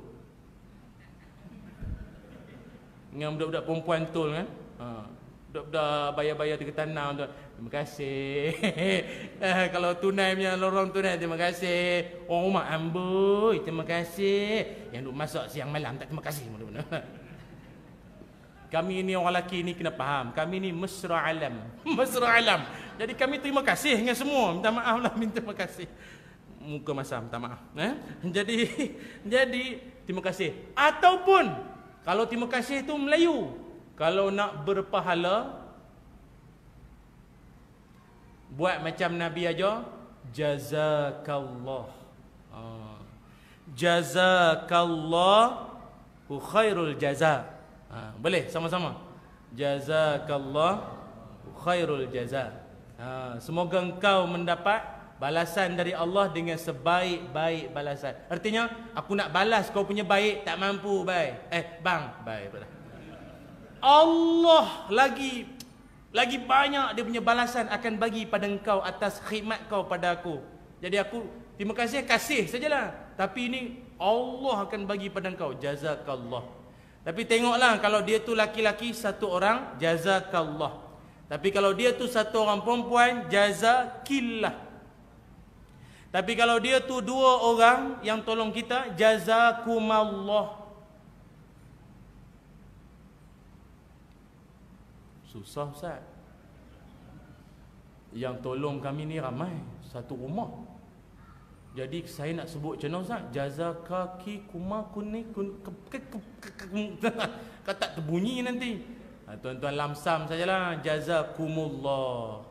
Dengan budak-budak perempuan tol kan. Budak-budak bayar-bayar di tanah tuan. Terima kasih. Kalau tunai punya lorong tunai terima kasih. Orang rumah amboi terima kasih. Yang duk masak siang malam tak terima kasih. Kami ni orang lelaki ni kena faham. Kami ni mesra alam. Mesra alam. Jadi kami terima kasih dengan semua. Minta maaf lah, minta kasih. Muka masam, minta maaf. Jadi terima kasih. Ataupun kalau terima kasih tu Melayu. Kalau nak berpahala, buat macam Nabi aja, jazakallah. Jazakallahu khairul jaza. Boleh sama-sama. Jazakallah khairul jaza. Semoga engkau mendapat balasan dari Allah dengan sebaik-baik balasan. Artinya aku nak balas kau punya baik tak mampu baik. Bang, baik pula. Allah lagi banyak dia punya balasan akan bagi pada engkau atas khidmat kau pada aku. Jadi aku terima kasih sajalah. Tapi ini Allah akan bagi pada engkau jazakallah. Tapi tengoklah kalau dia tu laki-laki satu orang jazakallah. Tapi kalau dia tu satu orang perempuan jazakillah. Tapi kalau dia tu dua orang yang tolong kita jazakumallah. Susah Ustaz. Yang tolong kami ni ramai, satu rumah. Jadi saya nak sebut macam mana Ustaz? Jazakaki kumakuni kata terbunyi nanti. Tuan-tuan lamsam sajalah. Jazakumullah.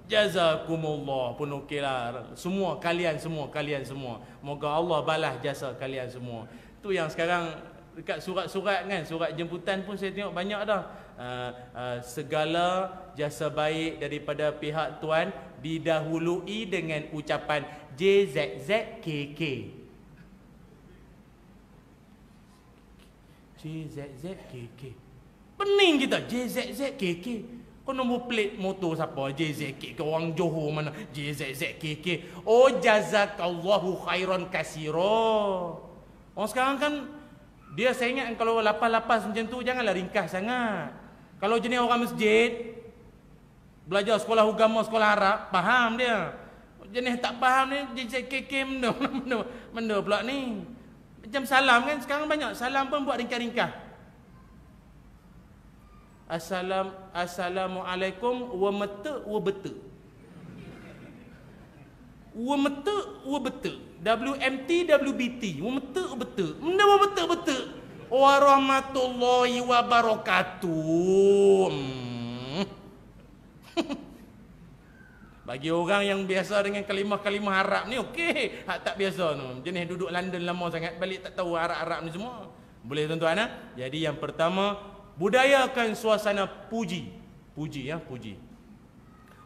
Jazakumullah pun okeylah. Semua kalian semua. Moga Allah balas jasa kalian semua. Tu yang sekarang dekat surat-surat kan, surat jemputan pun saya tengok banyak dah. Segala jasa baik daripada pihak tuan didahului dengan ucapan JZZKK. JZZKK. Pening kita JZZKK. Kau nombor plate motor siapa? JZKK. Orang Johor mana? JZZKK. Oh jazakallahu khairan kasira. Orang sekarang kan dia saya ingat kalau lapas-lapas macam tu janganlah ringkas sangat. Kalau jenis orang masjid belajar sekolah agama, sekolah Arab, faham dia. Jenis tak faham ni JZKK benda pula ni. Macam salam kan sekarang banyak salam pun buat ringkas-ringkas. Assalamualaikum wa mata wa beta. Wa mata wa beta. WMT WBT. Wa mata wa beta. Benda wa beta beta. Warahmatullahi wabarakatuh. Bagi orang yang biasa dengan kalimah-kalimah Arab ni okey. Hak tak biasa tu. Jenis duduk London lama sangat balik tak tahu Arab-Arab ni semua. Boleh tuan-tuan Jadi yang pertama budayakan suasana puji. Puji.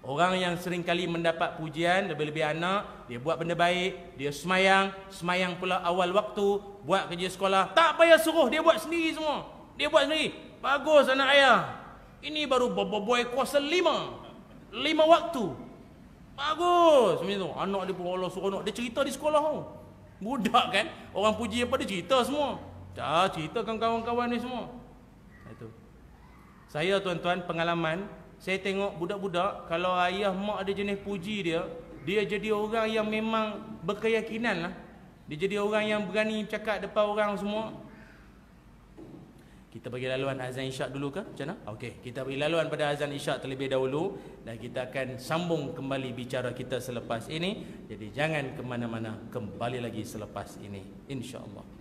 Orang yang sering kali mendapat pujian, lebih-lebih anak, dia buat benda baik, dia semayang pula awal waktu, buat kerja sekolah, tak payah suruh, dia buat sendiri semua. Dia buat sendiri. Bagus anak ayah. Ini baru boy kuasa 5 waktu. Bagus. Macam tu. Anak dia pun Allah suruh dia cerita di sekolah tu. Budak kan, orang puji apa dia cerita semua. Ceritakan kawan-kawan ni semua. Itu. Saya tuan-tuan pengalaman, saya tengok budak-budak, kalau ayah mak ada jenis puji dia, dia jadi orang yang memang berkeyakinan lah. Dia jadi orang yang berani cakap depan orang semua. Kita bagi laluan azan isyak dulu ke? Macam mana? Okey, kita bagi laluan pada azan isyak terlebih dahulu. Dan kita akan sambung kembali bicara kita selepas ini. Jadi jangan ke mana-mana, kembali lagi selepas ini, insya-Allah.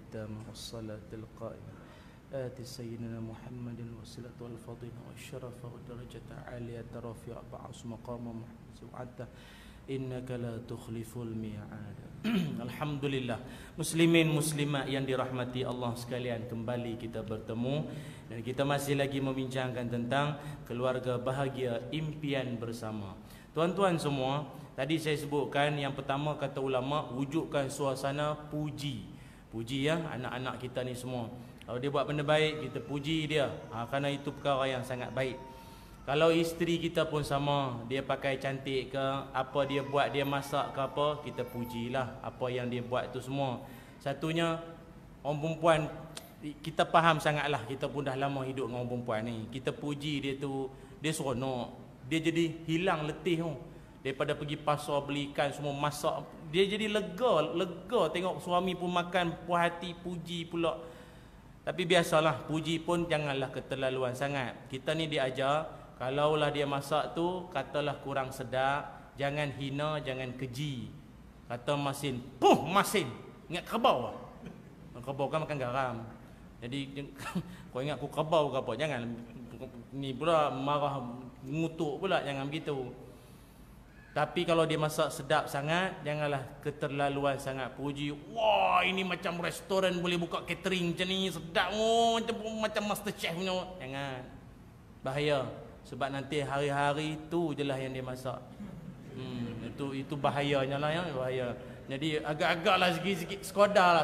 التامة والصلاة القائمة آت سيدنا محمد الوسيلة والفضيلة والشرف والدرجة العالية رفيع بعث مقام محمد سبحانه إنك لا تخلف الميعاد. Alhamdulillah, muslimin muslimat yang dirahmati Allah sekalian, kembali kita bertemu dan kita masih lagi membincangkan tentang keluarga bahagia, impian bersama. Tuan-tuan semua, tadi saya sebutkan yang pertama kata ulama, wujudkan suasana puji. Puji ya anak-anak kita ni semua. Kalau dia buat benda baik, kita puji dia. Kerana itu perkara yang sangat baik. Kalau isteri kita pun sama, dia pakai cantik ke, apa dia buat, dia masak ke apa, kita pujilah apa yang dia buat tu semua. Satunya, orang perempuan, kita faham sangatlah, kita pun dah lama hidup dengan orang perempuan ni. Kita puji dia tu, dia seronok. Dia jadi hilang letih tu. Daripada pergi pasar beli ikan semua masak, dia jadi lega tengok suami pun makan puas hati, puji pula. Tapi biasalah, puji pun janganlah keterlaluan sangat. Kita ni diajar, kalaulah dia masak tu katalah kurang sedap, jangan hina, jangan keji. Kata masin, puh masin, ingat kerbau lah. Kerbau kan makan garam. Jadi kau ingat aku kerbau ke apa, jangan. Ni pula marah ngutuk pula, jangan begitu. Tapi kalau dia masak sedap sangat, janganlah keterlaluan sangat puji. Wah, ini macam restoran boleh buka catering macam ni, sedap macam master chef punya. Jangan. Bahaya. Sebab nanti hari-hari itu je lah yang dia masak. Itu bahayanya lah, ya, bahaya. Jadi agak-agaklah sikit-sikit, Skoda.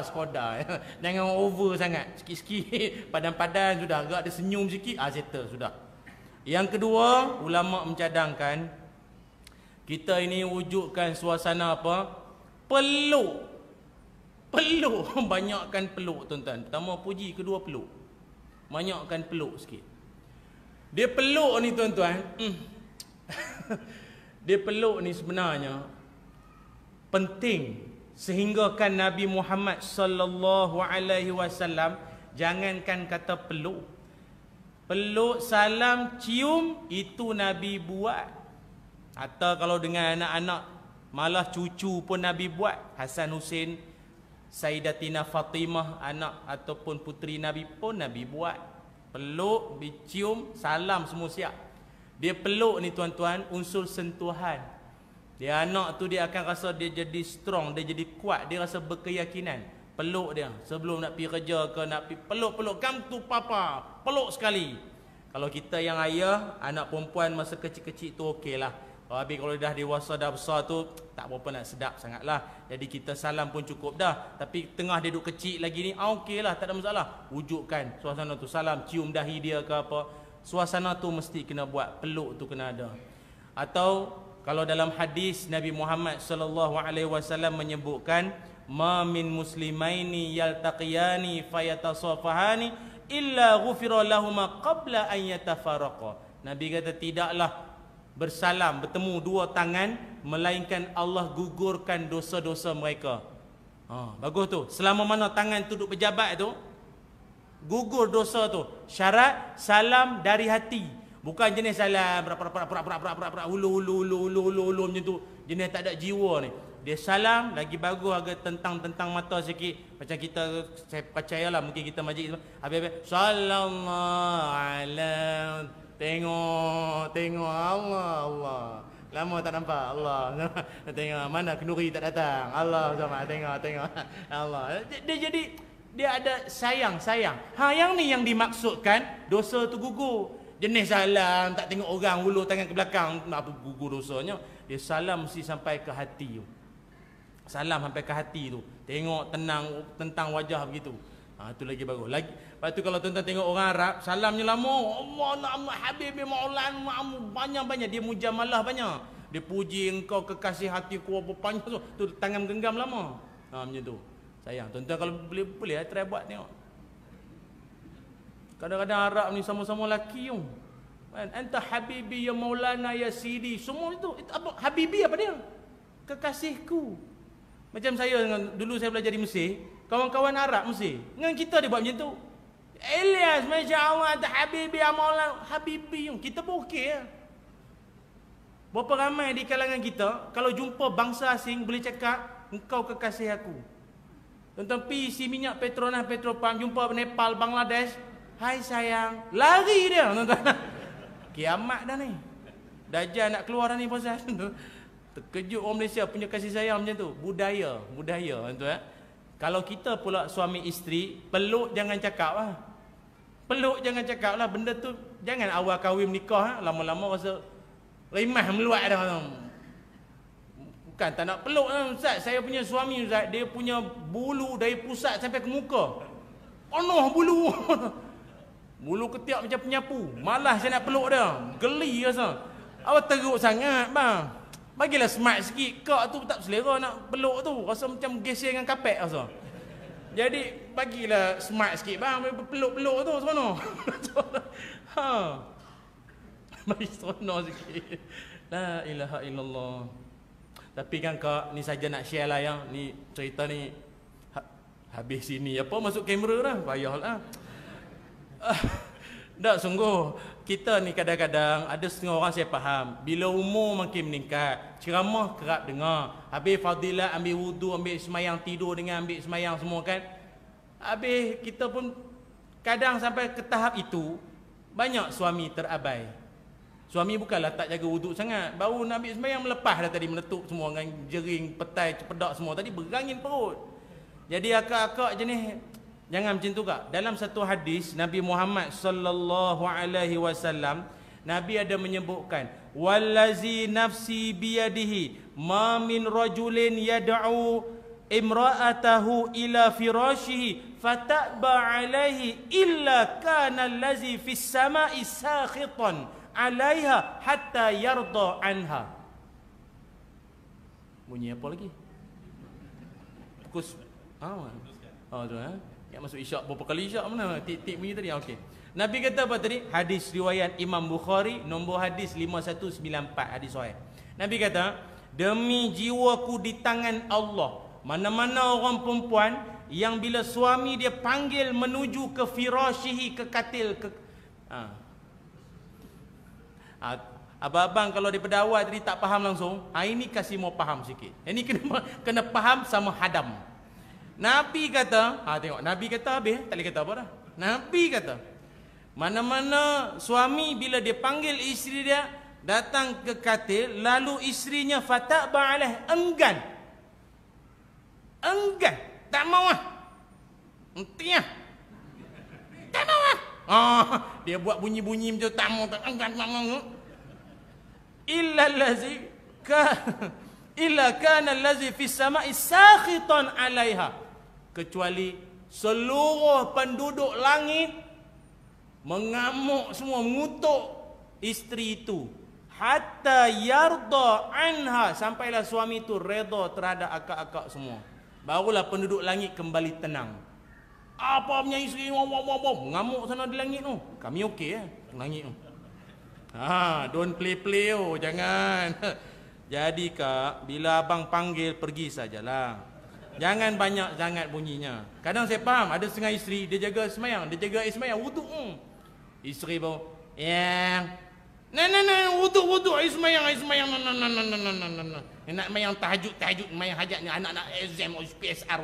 Jangan over sangat. Sikit-sikit padan-padan sudah, agak dia senyum sikit, settle sudah. Yang kedua, ulama mencadangkan kita ini wujudkan suasana apa? Peluk. Banyakkan peluk, tuan-tuan. Pertama puji, kedua peluk. Banyakkan peluk sikit. Dia peluk ni, tuan-tuan. Dia peluk ni sebenarnya penting, sehingga kan Nabi Muhammad sallallahu alaihi wasallam jangankan kata peluk. Peluk, salam, cium itu Nabi buat. Atau kalau dengan anak-anak, malah cucu pun Nabi buat. Hasan Hussein, Sayyidatina Fatimah, anak ataupun puteri Nabi pun Nabi buat. Peluk, cium, salam, semua siap. Dia peluk ni, tuan-tuan, unsur sentuhan. Dia anak tu dia akan rasa dia jadi strong, dia jadi kuat, dia rasa berkeyakinan. Peluk dia sebelum nak pergi kerja ke, nak pergi peluk, come to papa, peluk sekali. Kalau kita yang ayah, anak perempuan masa kecil-kecil tu okey lah. Habis kalau dah dewasa, dah besar tu, tak berapa nak sedap sangat lah. Jadi kita salam pun cukup dah. Tapi tengah dia duduk kecil lagi ni, okey lah, tak ada masalah. Wujudkan suasana tu, salam, cium dahi dia ke apa. Suasana tu mesti kena buat, peluk tu kena ada. Atau kalau dalam hadis Nabi Muhammad sallallahu alaihi wasallam menyebutkan, ma min muslimaini yaltaqiyani fayatasafahani illa ghufira lahuma qabla an yatafaraqa. Nabi kata tidaklah bersalam, bertemu dua tangan, melainkan Allah gugurkan dosa-dosa mereka. Bagus tu. Selama mana tangan tu duduk berjabat tu, gugur dosa tu. Syarat salam dari hati. Bukan jenis salam hulu macam tu. Jenis tak ada jiwa ni. Dia salam lagi bagus agak tentang mata sikit. Macam kita, saya percayalah mungkin kita majlis habis-habis sallallahu alaihi. Tengok Allah. Lama tak nampak Allah. Tengok mana kenduri tak datang. Allah sama, tengok Allah. Dia ada sayang. Yang ni yang dimaksudkan dosa tu gugur. Jenis salam tak tengok orang, hulur tangan ke belakang, apa gugur dosanya. Dia salam mesti sampai ke hati tu. Salam sampai ke hati tu. Tengok tenang tentang wajah begitu. Itu lagi bagus. Lepas tu kalau tuan-tuan tengok orang Arab, salamnya lama. Allah nama habibi maulan banyak-banyak. Dia mujamalah banyak. Dia puji engkau kekasih hatiku apa panjang tu. Tu tangan genggam lama. Macam tu. Sayang. Tuan-tuan kalau boleh try buat tengok. Kadang-kadang Arab ni sama-sama lelaki tu. Anta habibi ya maulana ya sidi. Semua itu apa? Habibi apa dia? Kekasihku. Macam saya dulu saya belajar di Mesir. Kawan-kawan Arab Mesir, dengan kita dia buat macam tu. Ilyas, Masya Allah, habibi ya maulana. Habibi. Kita pun okey lah. Berapa ramai di kalangan kita, kalau jumpa bangsa asing boleh cakap, engkau kekasih aku. Tuan-tuan pergi isi minyak Petronas, Petropam, jumpa Nepal, Bangladesh, hai sayang, lari dia. Tuan-tuan, kiamat dah ni. Dajjal nak keluar dah ni pasal. Terkejut orang Malaysia punya kasih sayang macam tu. Budaya tuan-tuan. Kalau kita pula suami isteri, peluk jangan cakap lah. Peluk jangan cakap lah. Benda tu jangan awal kahwin menikah, lama-lama rasa rimah meluat dah. Bukan tak nak peluk lah. Ustaz, saya punya suami Ustaz, dia punya bulu dari pusat sampai ke muka. Penuh bulu. Bulu ketiak macam penyapu. Malas saya nak peluk dia. Geli rasa. Awak teruk sangat bang. Bagilah smart sikit. Kak tu tak selera nak peluk tu. Rasa macam geser dengan kapet rasa. Jadi bagilah smart sikit bang. Peluk-peluk tu seronok. Bagi seronok sikit. La ilaha illallah. Tapi kan kak, ni saja nak share lah yang ni cerita ni habis sini apa masuk kamera dah. Payahlah. Tak sungguh. Kita ni kadang-kadang ada setengah orang saya faham. Bila umur makin meningkat, ceramah kerap dengar. Habis fadilah ambil wudu, ambil semayang, tidur dengan ambil semayang semua kan. Habis kita pun kadang sampai ke tahap itu, banyak suami terabai. Suami bukanlah tak jaga wuduk sangat. Baru nak ambil sembahyang melepas dah tadi, meletup semua dengan jering, petai, cepedak semua. Tadi berangin perut. Jadi akak-akak jenis jangan macam tu kak. Dalam satu hadis Nabi Muhammad sallallahu alaihi wasallam, Nabi ada menyebutkan, wallazi nafsi biyadihi ma min rajulin yad'u imra'atahu ila firashihi fataba alaihi illa kana allazi fis sama'i sakhitan alaiha hatta yarda anha. Bunyi apa lagi? Kus. Tu yang masuk isyak berapa kali isyak mana? Tik-tik bunyi tadi. Okey. Nabi kata apa tadi? Hadis riwayat Imam Bukhari, nombor hadis 5194, hadis sahih. Nabi kata, demi jiwaku di tangan Allah, mana-mana orang perempuan yang bila suami dia panggil menuju ke firashihi, ke katil, ke abang-abang kalau daripada awal tadi tak faham langsung, ini kasih mau faham sikit. Ini kena faham sama hadam. Nabi kata, tengok Nabi kata habis, tak boleh kata apa dah. Nabi kata, mana-mana suami bila dia panggil isteri dia datang ke katil, lalu isterinya fataba alaih, enggan, tak mau entiah, tak mau dia buat bunyi-bunyi macam tak mau, enggan, tak mau. Illa kana allazi fis sama'i sakhitan 'alaiha, kecuali seluruh penduduk langit mengamuk semua, mengutuk isteri itu, hatta yarda anha, sampailah suami itu redha terhadap akak-akak semua, barulah penduduk langit kembali tenang. Apa punya isteri mengamuk sana di langit tu, kami okey langit tu. Don't play jangan. Jadi kak, bila abang panggil pergi sajalah. Jangan banyak sangat bunyinya. Kadang saya faham ada setengah isteri dia jaga semayang, dia jaga semayang wuduk. Isteri baru, wuduk semayang. Nak semayang tahajud, semayang hajat ni anak-anak exam PSR.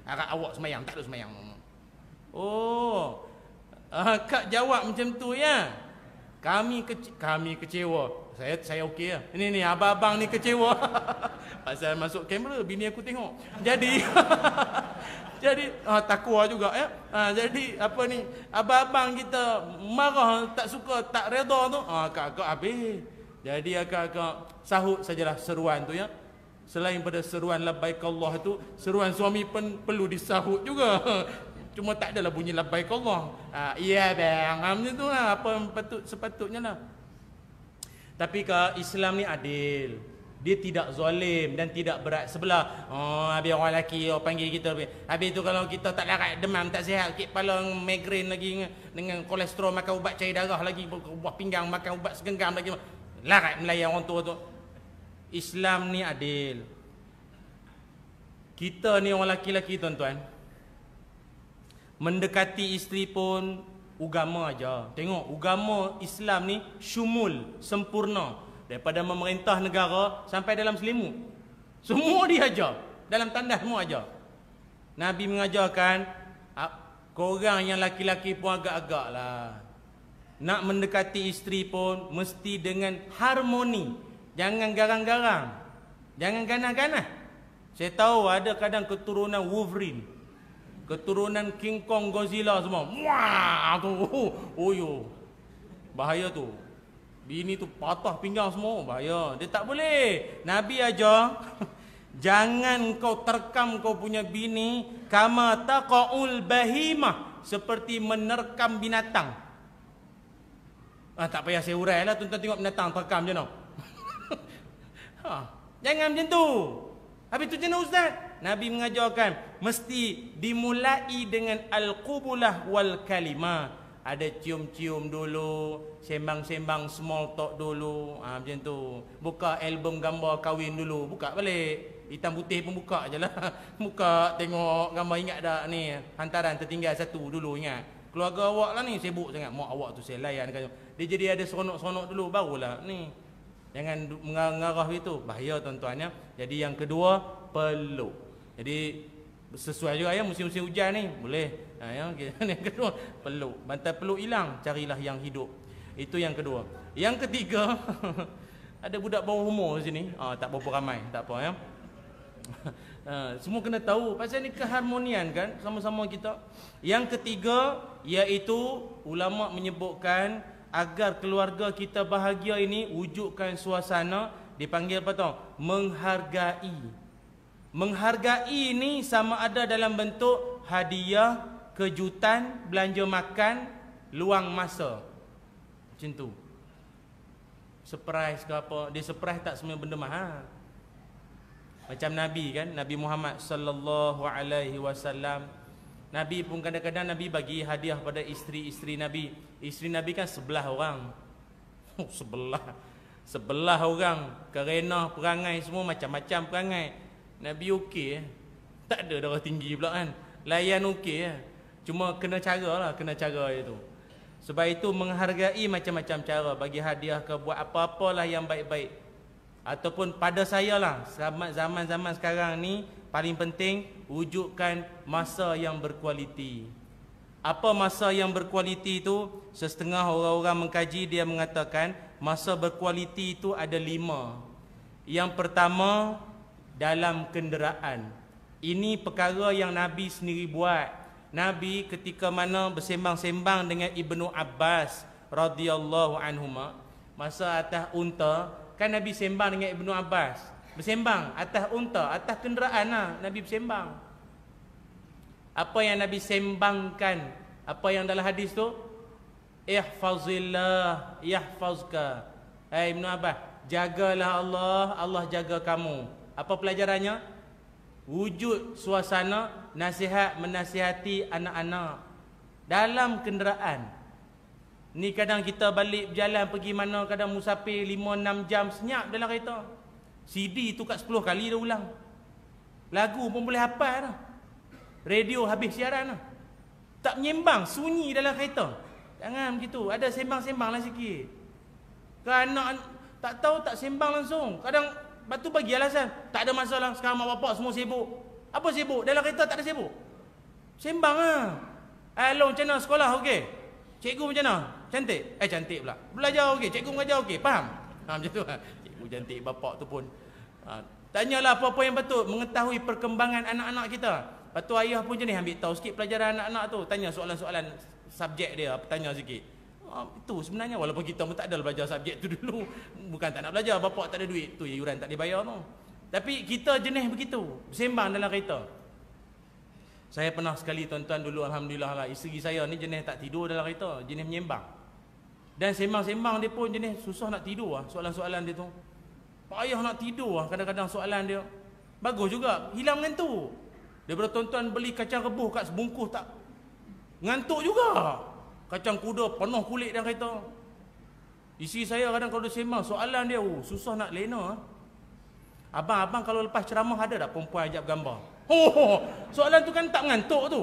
Agak awak semayang, tak ada semayang. Kak jawab macam tu ya. Kami kecewa. Saya okey lah. Ini abang-abang ni kecewa. Pasal masuk kamera bini aku tengok. Jadi takwa juga ya. Jadi apa ni, abang-abang kita marah, tak suka, tak redha tu, akak-akak habis. Jadi akak-akak sahut sajalah seruan tu ya. Selain pada seruan labbaik Allah tu, seruan suami pun perlu disahut juga. Cuma tak adalah bunyi labbaik Allah. Iya bang, macam tu lah, apa sepatutnya lah. Tapi Islam ni adil. Dia tidak zalim dan tidak berat sebelah. Habis orang lelaki panggil kita. Habis tu kalau kita tak larat, demam, tak sihat, sakit kepala, migrain lagi, dengan kolesterol, makan ubat cair darah lagi, buah pinggang, makan ubat segenggam lagi, larat melayan orang tua tu. Islam ni adil. Kita ni orang lelaki-lelaki tuan-tuan, mendekati isteri pun agama aja. Tengok, agama Islam ni syumul, sempurna. Daripada memerintah negara sampai dalam selimut, semua dia ajar. Dalam tandas semua ajar. Nabi mengajarkan, korang yang laki-laki pun agak-agak lah, nak mendekati isteri pun mesti dengan harmoni. Jangan garang-garang, jangan ganas-ganas. Saya tahu ada kadang keturunan Wolverine, keturunan King Kong, Godzilla semua. Wah tu, bahaya tu. Bini tu patah pinggang semua, bahaya. Dia tak boleh. Nabi ajar, jangan kau terkam kau punya bini kama taqaul bahimah, seperti menerkam binatang. Tak payah saya urailah, tuan-tuan tengok binatang terkam je no. Jangan macam tu. Habis tu macam mana ustaz? Nabi mengajarkan mesti dimulai dengan al-qubulah wal kalimah. Ada cium-cium dulu, sembang-sembang small talk dulu, macam tu. Buka album gambar kahwin dulu, buka balik. Hitam putih pun buka je lah. Buka tengok gambar, ingat tak ni, hantaran tertinggal satu dulu, ingat. Keluarga awak lah ni sibuk sangat, mak awak tu saya layan. Dia jadi ada seronok-seronok dulu, barulah ni. Jangan mengarah itu, bahaya tuan-tuan ya. Jadi yang kedua, peluk. Jadi sesuai juga ya, musim-musim hujan ni boleh. Yang kedua, peluk. Bantal peluk hilang, carilah yang hidup. Itu yang kedua. Yang ketiga, ada budak bawah umur sini. Tak berapa ramai, tak apa ya. Semua kena tahu pasal ni keharmonian kan sama-sama kita. Yang ketiga iaitu ulama menyebutkan agar keluarga kita bahagia ini wujudkan suasana dipanggil apa tau? Menghargai. Menghargai ni sama ada dalam bentuk hadiah, kejutan, belanja makan, luang masa. Macam tu. Surprise ke apa? Dia surprise tak semua benda mahal. Macam Nabi kan, Nabi Muhammad sallallahu alaihi wasallam. Nabi pun kadang-kadang Nabi bagi hadiah pada isteri-isteri Nabi. Isteri Nabi kan 11 orang. 11 orang. Kerana perangai semua macam-macam perangai. Nabi okey. Tak ada darah tinggi pula kan. Layan okey. Cuma kena cara lah, kena cara itu. Sebab itu menghargai macam-macam cara. Bagi hadiah ke, buat apa-apalah yang baik-baik. Ataupun pada saya lah, zaman-zaman sekarang ni paling penting wujudkan masa yang berkualiti. Apa masa yang berkualiti itu? Setengah orang-orang mengkaji, dia mengatakan masa berkualiti itu ada 5. Yang pertama, dalam kenderaan. Ini perkara yang Nabi sendiri buat. Nabi ketika mana bersembang-sembang dengan Ibnu Abbas radhiyallahu anhuma, masa atas unta, kan Nabi sembang dengan Ibnu Abbas. Bersembang atas unta, atas kenderaan lah Nabi bersembang. Apa yang Nabi sembangkan? Apa yang dalam hadis tu? Ihfazillah yahfazka. Hai Ibnu Abbas, jagalah Allah, Allah jaga kamu. Apa pelajarannya? Wujud suasana nasihat menasihati anak-anak dalam kenderaan. Ni kadang kita balik berjalan pergi mana, kadang musafir 5-6 jam senyap dalam kereta. CD tu kat 10 kali dah ulang. Lagu pun boleh hafal dah. Radio habis siaran dah. Tak menyembang, sunyi dalam kereta. Jangan begitu, ada sembang-sembang lah sikit. Kerana tak tahu tak sembang langsung. Kadang batu bagi alasan, tak ada masalah, sekarang mak bapak semua sibuk. Apa sibuk? Dalam kereta tak ada sibuk. Sembang lah. Hello, macam mana sekolah? Okey. Cikgu macam mana? Cantik? Cantik pula. Belajar okey, cikgu mengajar okey, faham? Macam tu lah. Cikgu cantik, bapak tu pun. Tanyalah apa-apa yang betul, mengetahui perkembangan anak-anak kita. Lepas tu ayah pun jenis ambil tahu sikit pelajaran anak-anak tu. Tanya soalan-soalan subjek dia, tanya sikit. Itu sebenarnya walaupun kita pun tak ada belajar subjek tu dulu. Bukan tak nak belajar, bapak tak ada duit. Tu yuran tak dibayar tu. Tapi kita jenis begitu, bersembang dalam kereta. Saya pernah sekali tuan-tuan dulu, alhamdulillah lah, isteri saya ni jenis tak tidur dalam kereta, jenis menyembang. Dan sembang-sembang dia pun jenis susah nak tidur lah, soalan-soalan dia tu. Payah nak tidur lah kadang-kadang soalan dia. Bagus juga, hilang mengantuk. Daripada tuan-tuan beli kacang rebus kat sebungkus tak ngantuk juga. Kacang kuda penuh kulit dalam kereta. Isteri saya kadang kalau dia sembang soalan dia, susah nak lena. Abang kalau lepas ceramah ada tak perempuan ajak gambar? Soalan tu kan tak mengantuk tu.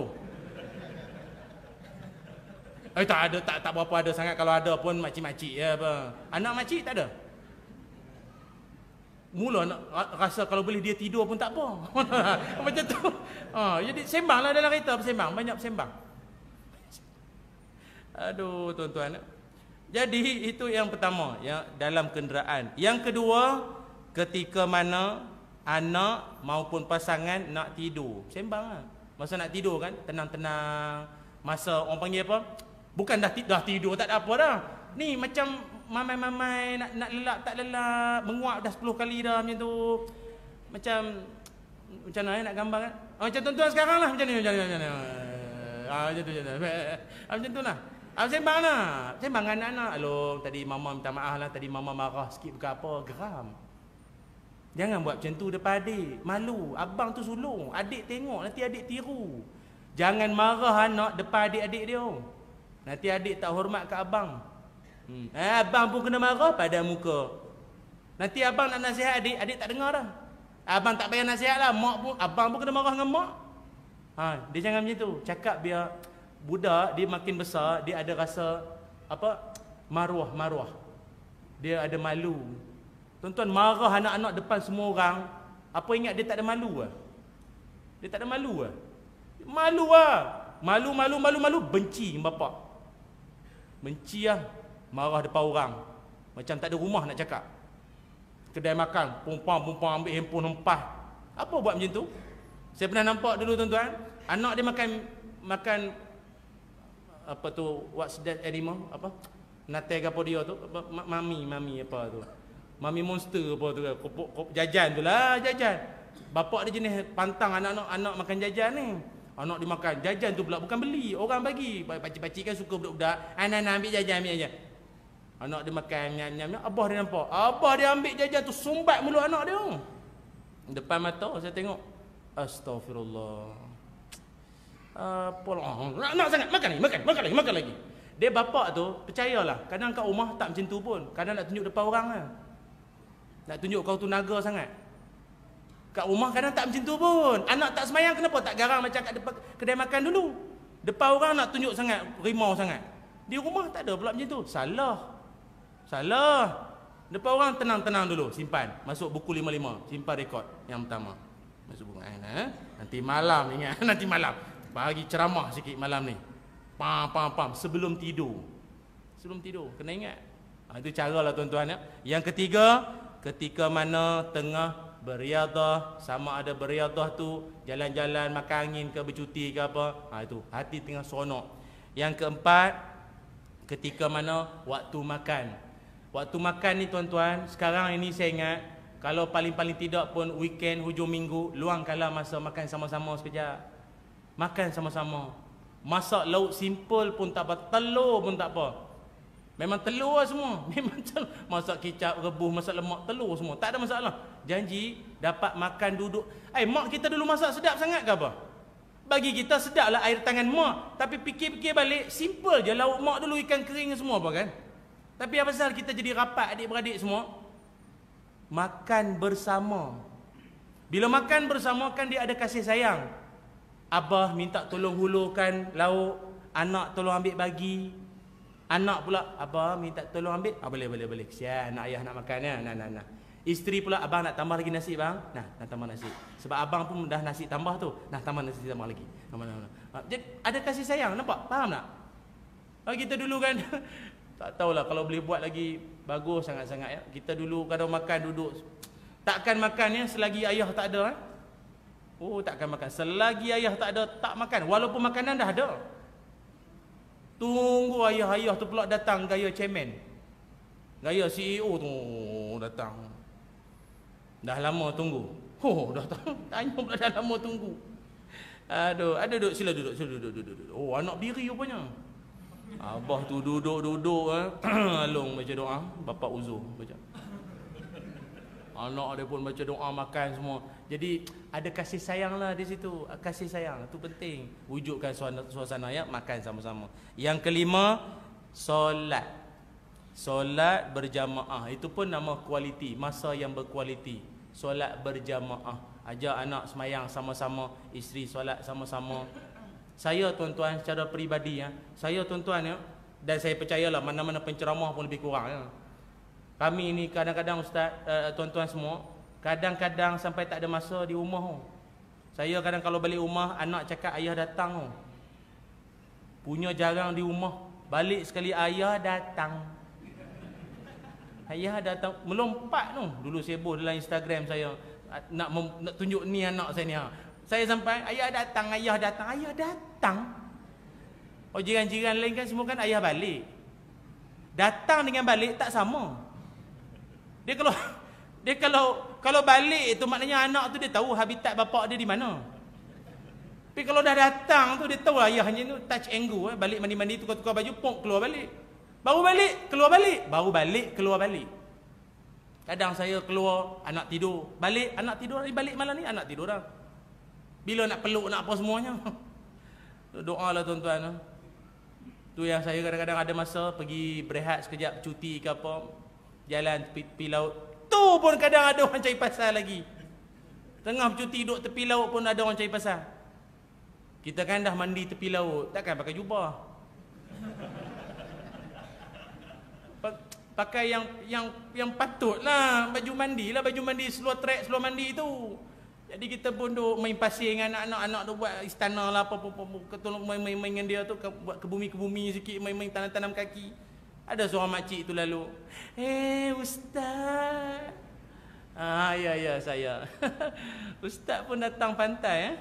Tak ada, tak berapa ada sangat. Kalau ada pun makcik-makcik ya apa. Anak makcik tak ada. Mula nak rasa kalau boleh dia tidur pun tak apa. Macam tu. Jadi sembanglah dalam kereta, bersembang, banyak bersembang. Aduh tuan-tuan. Jadi itu yang pertama, ya, dalam kenderaan. Yang kedua, ketika mana anak maupun pasangan nak tidur, sembang lah. Masa nak tidur kan, tenang-tenang. Masa orang panggil apa? Bukan dah tidur, tak ada apa dah. Ni macam mamai-mamai nak lelap tak lelap, menguap dah 10 kali dah macam tu. Macam mana nak gambar kan? Macam tuan-tuan sekarang lah, macam ni. Macam tu lah. Sembang lah. Sembang dengan anak-anak. Aloh, tadi mama minta maaf lah, tadi mama marah sikit ke apa, geram. Jangan buat macam tu depan adik. Malu. Abang tu sulung. Adik tengok, nanti adik tiru. Jangan marah anak depan adik-adik dia. Nanti adik tak hormat ke abang. Abang pun kena marah pada muka. Nanti abang nak nasihat adik, adik tak dengar dah. Abang tak payah nasihat lah. Abang pun kena marah dengan mak. Dia jangan macam tu. Cakap biar budak dia makin besar, dia ada rasa apa? Maruah. Dia ada malu. Tuan-tuan, marah anak-anak depan semua orang, apa ingat dia tak ada malu ah? Dia tak ada malu ah? Malu ah. Malu, benci bapak. Benci ah. marah depan orang. Macam tak ada rumah nak cakap. Kedai makan, perempuan ambil handphone hempah. Apa buat macam tu? Saya pernah nampak dulu tuan-tuan, anak dia makan apa tu, what's that animal? Apa? Natai ke apa dia tu? Apa? Mami apa tu? Mami monster apa tu? Jajan tu lah, jajan. Bapak dia jenis pantang anak makan jajan ni. Anak dia makan jajan tu pula bukan beli, orang bagi. Pakcik-pakcik kan suka budak-budak, anak ambil jajan. Anak dia makan nyam. Abah dia nampak. Abah dia ambil jajan tu sumbat mulut anak dia. Depan mata saya tengok. Astaghfirullah. Nak sangat makan lagi. Dia bapak tu percayalah, kadang kat rumah tak macam tu pun. Kadang nak tunjuk depan orang lah. Nak tunjuk kau tu naga sangat. Kat rumah kadang tak macam tu pun. Anak tak semayang kenapa tak garang macam kat depan kedai makan dulu. Depan orang nak tunjuk sangat, rimau sangat. Di rumah tak ada pula macam tu. Salah. Depan orang tenang-tenang dulu, simpan. Masuk buku 55, simpan rekod yang pertama. Masuk buku. Nanti malam ingat, nanti malam. Bagi ceramah sikit malam ni. Pam. Sebelum tidur. Kena ingat. Itu caralah tuan-tuan ya. Yang ketiga, ketika mana tengah beriadah, sama ada beriadah tu jalan-jalan makan angin ke bercuti ke apa, itu hati tengah seronok. Yang keempat, ketika mana waktu makan ni tuan-tuan, sekarang ini saya ingat, kalau paling-paling tidak pun weekend, hujung minggu, luangkanlah masa makan sama-sama sekejap. Makan sama-sama. Masak lauk simple pun tak apa, telur pun tak apa. Memang telur lah semua. Memang telur. Masak kicap, rebus, masak lemak, telur semua. Tak ada masalah. Janji dapat makan duduk. Mak kita dulu masak sedap sangat ke apa? Bagi kita sedap lah air tangan mak. Tapi fikir-fikir balik, simple je lauk mak dulu, ikan kering semua apa kan? Tapi apa pasal kita jadi rapat adik-beradik semua? Makan bersama. Bila makan bersama kan dia ada kasih sayang. Abah minta tolong hulurkan lauk, anak tolong ambil bagi. Anak pula, abah minta tolong ambil. Boleh. Kesian anak ayah nak makan ya. Nah. Isteri pula, abang nak tambah lagi nasi bang. Nak tambah nasi. Sebab abang pun dah nasi tambah tu. Tambah nasi tambah lagi. Jadi ada kasih sayang, nampak? Faham tak? Kita dulu kan tak tahulah kalau boleh buat lagi bagus sangat-sangat ya. Kita dulu kalau makan duduk, takkan makan ya selagi ayah tak ada. Takkan makan. Selagi ayah tak ada, tak makan. Walaupun makanan dah ada. Tunggu ayah-ayah tu pula datang gaya chairman. Gaya CEO tu datang. Dah lama tunggu. Datang. Tanya pula dah lama tunggu. Aduh, duduk. Sila duduk. Anak biri rupanya. Abah tu duduk. Alung baca doa. Bapak uzur baca. Anak dia pun baca doa, makan semua. Jadi ada kasih sayang lah di situ. Kasih sayang itu penting. Wujudkan suasana ya, makan sama-sama. Yang kelima, solat. Solat berjamaah. Itu pun nama kualiti, masa yang berkualiti. Solat berjamaah. Ajak anak semayang sama-sama, isteri solat sama-sama. Saya tuan-tuan secara peribadi ya, saya tuan-tuan ya, dan saya percayalah mana-mana penceramah pun lebih kurang ya. Kami ni kadang-kadang ustaz, tuan-tuan semua, kadang-kadang sampai tak ada masa di rumah. Saya kadang kalau balik rumah, anak cakap ayah datang. Punya jarang di rumah, balik sekali ayah datang. Ayah datang, melompat tu. Dulu sibuk dalam Instagram saya, nak tunjuk ni anak saya ni. Saya sampai, ayah datang. Jiran-jiran lain kan semua kan ayah balik. Datang dengan balik tak sama. Dia kalau balik tu maknanya anak tu dia tahu habitat bapak dia di mana. Tapi kalau dah datang tu dia tahu ayahnya tu touch and go, balik mandi-mandi tukar-tukar baju, pop keluar balik. Baru balik, keluar balik. Kadang saya keluar, anak tidur, balik, anak tidur, balik malam ni anak tidur dah. Bila nak peluk nak apa semuanya. Doalah tuan-tuan. Tu yang saya kadang-kadang ada masa pergi berehat sekejap, cuti ke apa, jalan tepi laut. Tu pun kadang ada orang cari pasal lagi. Tengah bercuti duduk tepi laut pun ada orang cari pasal. Kita kan dah mandi tepi laut, takkan pakai jubah. Pakai yang patutlah, baju mandi seluar trek, seluar mandi tu. Jadi kita pun duk main pasir dengan anak-anak tu, buat istana lah apa-apa, ketolong main dengan dia tu, buat kebumi-kebumi sikit, main-main tanam-tanam kaki. Ada seorang makcik tu lalu, ustaz. Ya saya. Ustaz pun datang pantai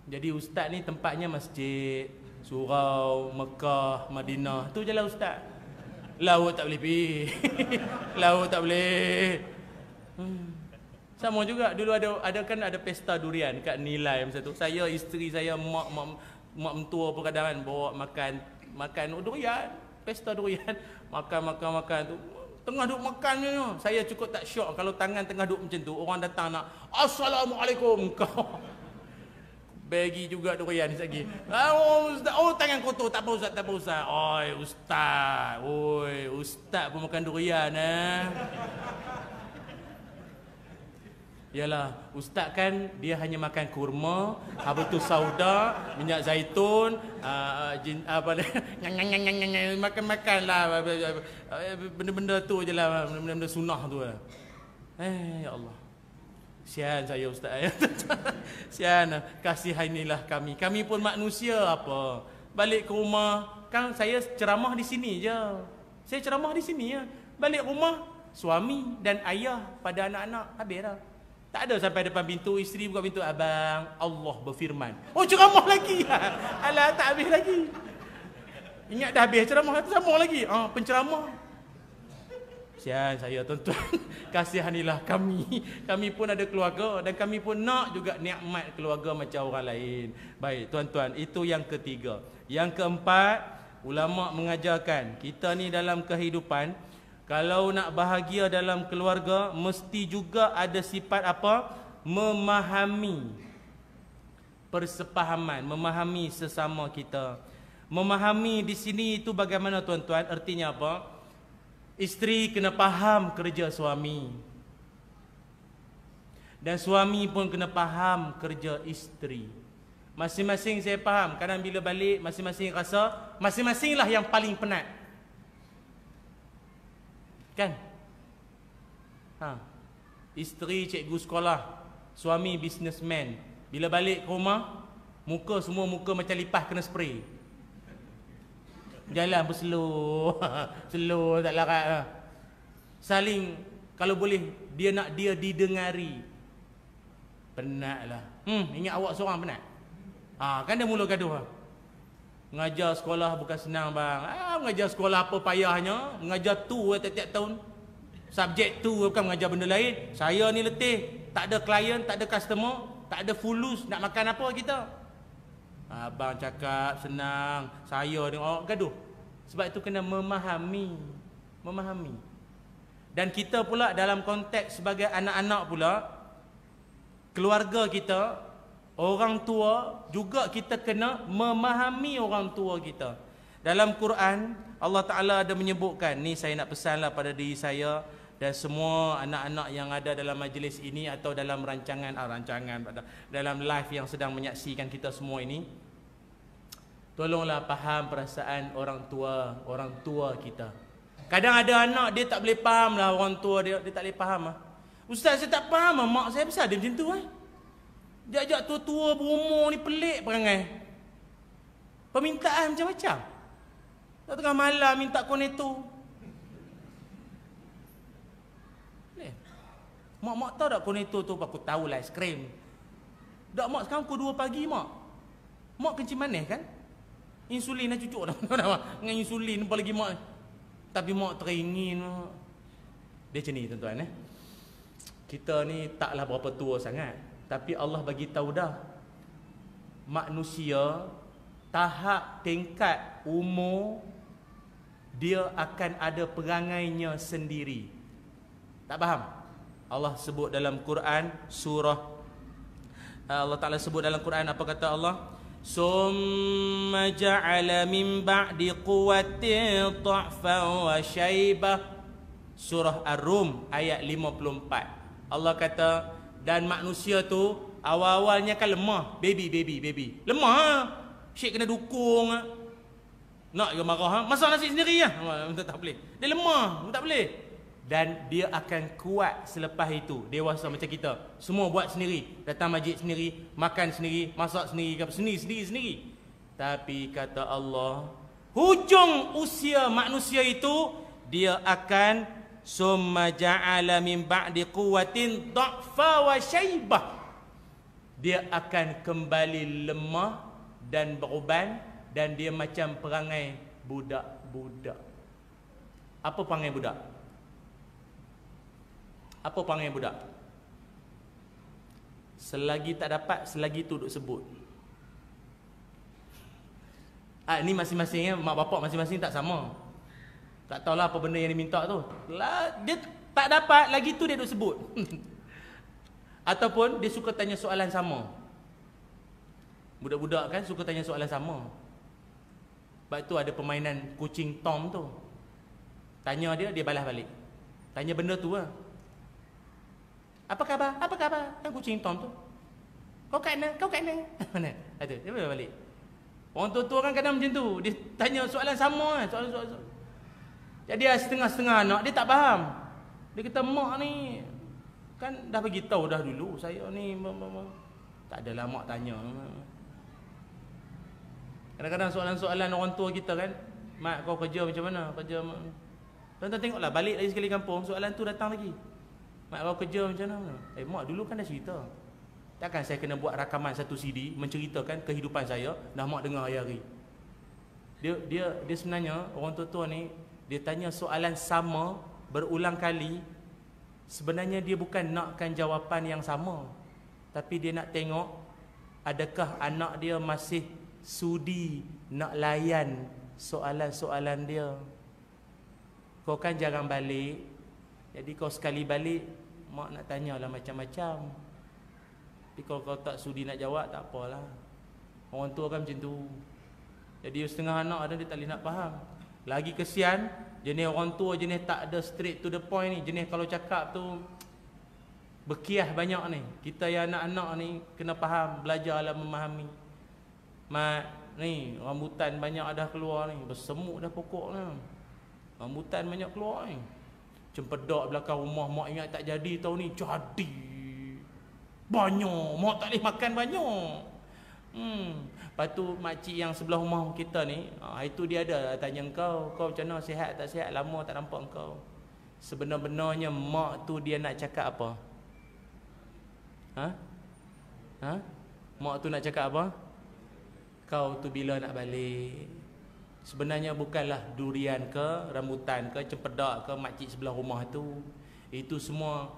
Jadi ustaz ni tempatnya masjid, surau, Mekah, Madinah. Tu je lah ustaz. Laut tak boleh pergi. Laut tak boleh. Sama juga dulu ada pesta durian kat Nilai masa tu. Saya, isteri saya, mak mentua pun kadang bawa makan durian, pesta durian. Makan tu. Tengah duk makannya, saya cukup tak syok kalau tangan tengah duk macam tu, orang datang nak assalamualaikum kau. Bagi juga durian lagi. Tangan kotor. Tak apa ustaz. Ustaz pun makan durian Yalah, ustaz kan dia hanya makan kurma, habatus sauda, minyak zaitun, makan lah benda-benda tu je lah, benda-benda sunnah tu lah. Ya Allah. Sian saya ustaz. Sian, kasihanilah kami. Kami pun manusia apa. Balik ke rumah, kan saya ceramah di sini je. Saya ceramah di sini je. Balik rumah, suami dan ayah pada anak-anak habis dah. Tak ada sampai depan pintu, isteri buka pintu, abang, Allah berfirman. Ceramah lagi. Alah, tak habis lagi. Ingat dah habis ceramah, sama lagi. Penceramah. Sian saya tuan-tuan. Kasihanilah kami. Kami pun ada keluarga dan kami pun nak juga nikmat keluarga macam orang lain. Baik tuan-tuan, itu yang ketiga. Yang keempat, ulama mengajarkan kita ni dalam kehidupan, kalau nak bahagia dalam keluarga, mesti juga ada sifat apa? Memahami. Persepahaman, memahami sesama kita. Memahami di sini itu bagaimana tuan-tuan? Artinya apa? Isteri kena faham kerja suami. Dan suami pun kena faham kerja isteri. Masing-masing saya faham. Kadang bila balik, masing-masing rasa, masing-masinglah yang paling penat. Kan? Isteri cikgu sekolah, suami businessman. Bila balik ke rumah, semua muka macam lipas kena spray. Jalan pun slow, tak larat. Saling, kalau boleh, dia nak dia didengari. Penatlah. Ingat awak seorang penat? Kan dia mula gaduh. Mengajar sekolah bukan senang bang. Mengajar sekolah apa payahnya. Mengajar tu tiap-tiap tahun. Subjek tu bukan mengajar benda lain. Saya ni letih. Tak ada klien, tak ada customer, tak ada full loose. Nak makan apa kita? Abang cakap senang, saya tengok gaduh. Sebab itu kena memahami. Dan kita pula dalam konteks sebagai anak-anak pula, keluarga kita, orang tua juga kita kena memahami orang tua kita. Dalam Quran Allah Ta'ala ada menyebutkan, ni saya nak pesanlah pada diri saya dan semua anak-anak yang ada dalam majlis ini atau dalam dalam live yang sedang menyaksikan kita semua ini, tolonglah faham perasaan orang tua kita. Kadang ada anak dia tak boleh faham lah orang tua dia tak boleh faham. Ustaz saya tak faham mak saya besar dia macam tu Jajak tua-tua berumur ni pelik perangai. Permintaan macam-macam. Tak tengah malam minta konektor. Mak tahu tak konektor tu aku tahu lah aiskrim. Dak mak sekarang pukul 2 pagi mak. Mak kencing manis kan? Insulin dah cucuk dah. Dengan insulin apa lagi mak. Tapi mak teringin. Dia macam ni tuan-tuan Kita ni taklah berapa tua sangat. Tapi Allah bagi tahu dah, manusia tahap tingkat umur dia akan ada perangainya sendiri. Tak faham? Allah sebut dalam Quran surah Allah Ta'ala sebut dalam Quran apa kata Allah? Summa ja'ala min ba'di quwwatin dha'fan wa syaibah. Surah Ar-Rum ayat 54. Allah kata, dan manusia tu awal-awalnya kan lemah, baby. Lemah Syekh kena dukung. Nak ke marah masak nasi sendiri tak boleh. Dia lemah, tak boleh. Dan dia akan kuat selepas itu. Dewasa macam kita, semua buat sendiri, datang masjid sendiri, makan sendiri, masak sendiri, sendiri. Tapi kata Allah, hujung usia manusia itu dia akan summa ja'ala min ba'di quwwatin dha'fa wa syaibah. Dia akan kembali lemah dan beruban, dan dia macam perangai budak-budak. Apa perangai budak? Apa perangai budak? Selagi tak dapat, selagi tu duk sebut. Ni masing-masing mak bapak masing-masing tak sama. Tak tahulah apa benda yang diminta tu. Dia tak dapat, lagi tu dia duk sebut. Ataupun dia suka tanya soalan sama. Budak-budak kan suka tanya soalan sama. Sebab tu ada permainan kucing Tom tu. Tanya dia, dia balas balik. Tanya benda tu lah. Apa khabar? Apa khabar? Yang kucing Tom tu. Kau kat mana? Kau kat mana? Mana? Ada. Dia balas balik. Orang tua-tua kan kadang macam tu. Dia tanya soalan sama. Soalan. Jadi setengah-setengah anak dia tak faham. Dia kata, mak ni kan dah bagi tahu dah dulu. Saya ni tak adalah mak tanya. Kadang-kadang soalan-soalan orang tua kita kan, mak kau kerja macam mana? Kerja mak. Tuan-tuan tengoklah, balik lagi sekali kampung, soalan tu datang lagi. Mak kau kerja macam mana? Mak dulu kan dah cerita. Takkan saya kena buat rakaman satu CD menceritakan kehidupan saya, dah mak dengar hari-hari. Dia sebenarnya orang tua-tua ni, dia tanya soalan sama berulang kali. Sebenarnya dia bukan nakkan jawapan yang sama, tapi dia nak tengok adakah anak dia masih sudi nak layan soalan-soalan dia. Kau kan jarang balik, jadi kau sekali balik, mak nak tanyalah macam-macam. Tapi kalau kau tak sudi nak jawab, tak apalah. Orang tua kan macam tu. Jadi setengah anak ada dia tak boleh nak faham. Lagi kesian, jenis orang tua jenis tak ada straight to the point ni. Jenis kalau cakap tu berkiah banyak ni. Kita yang anak-anak ni kena faham, belajarlah memahami. Mak ni rambutan banyak dah keluar ni, bersemuk dah pokok ni. Rambutan banyak keluar ni. Cempedak belakang rumah, mak ingat tak jadi tahun ni. Jadi banyak, mak tak boleh makan banyak. Lepas tu makcik yang sebelah rumah kita ni, itu dia ada tanya kau macam mana, sihat tak sihat, lama tak nampak kau. Sebenar-benarnya mak tu dia nak cakap apa? Mak tu nak cakap apa? Kau tu bila nak balik? Sebenarnya bukanlah durian ke, rambutan ke, cempedak ke makcik sebelah rumah tu. Itu semua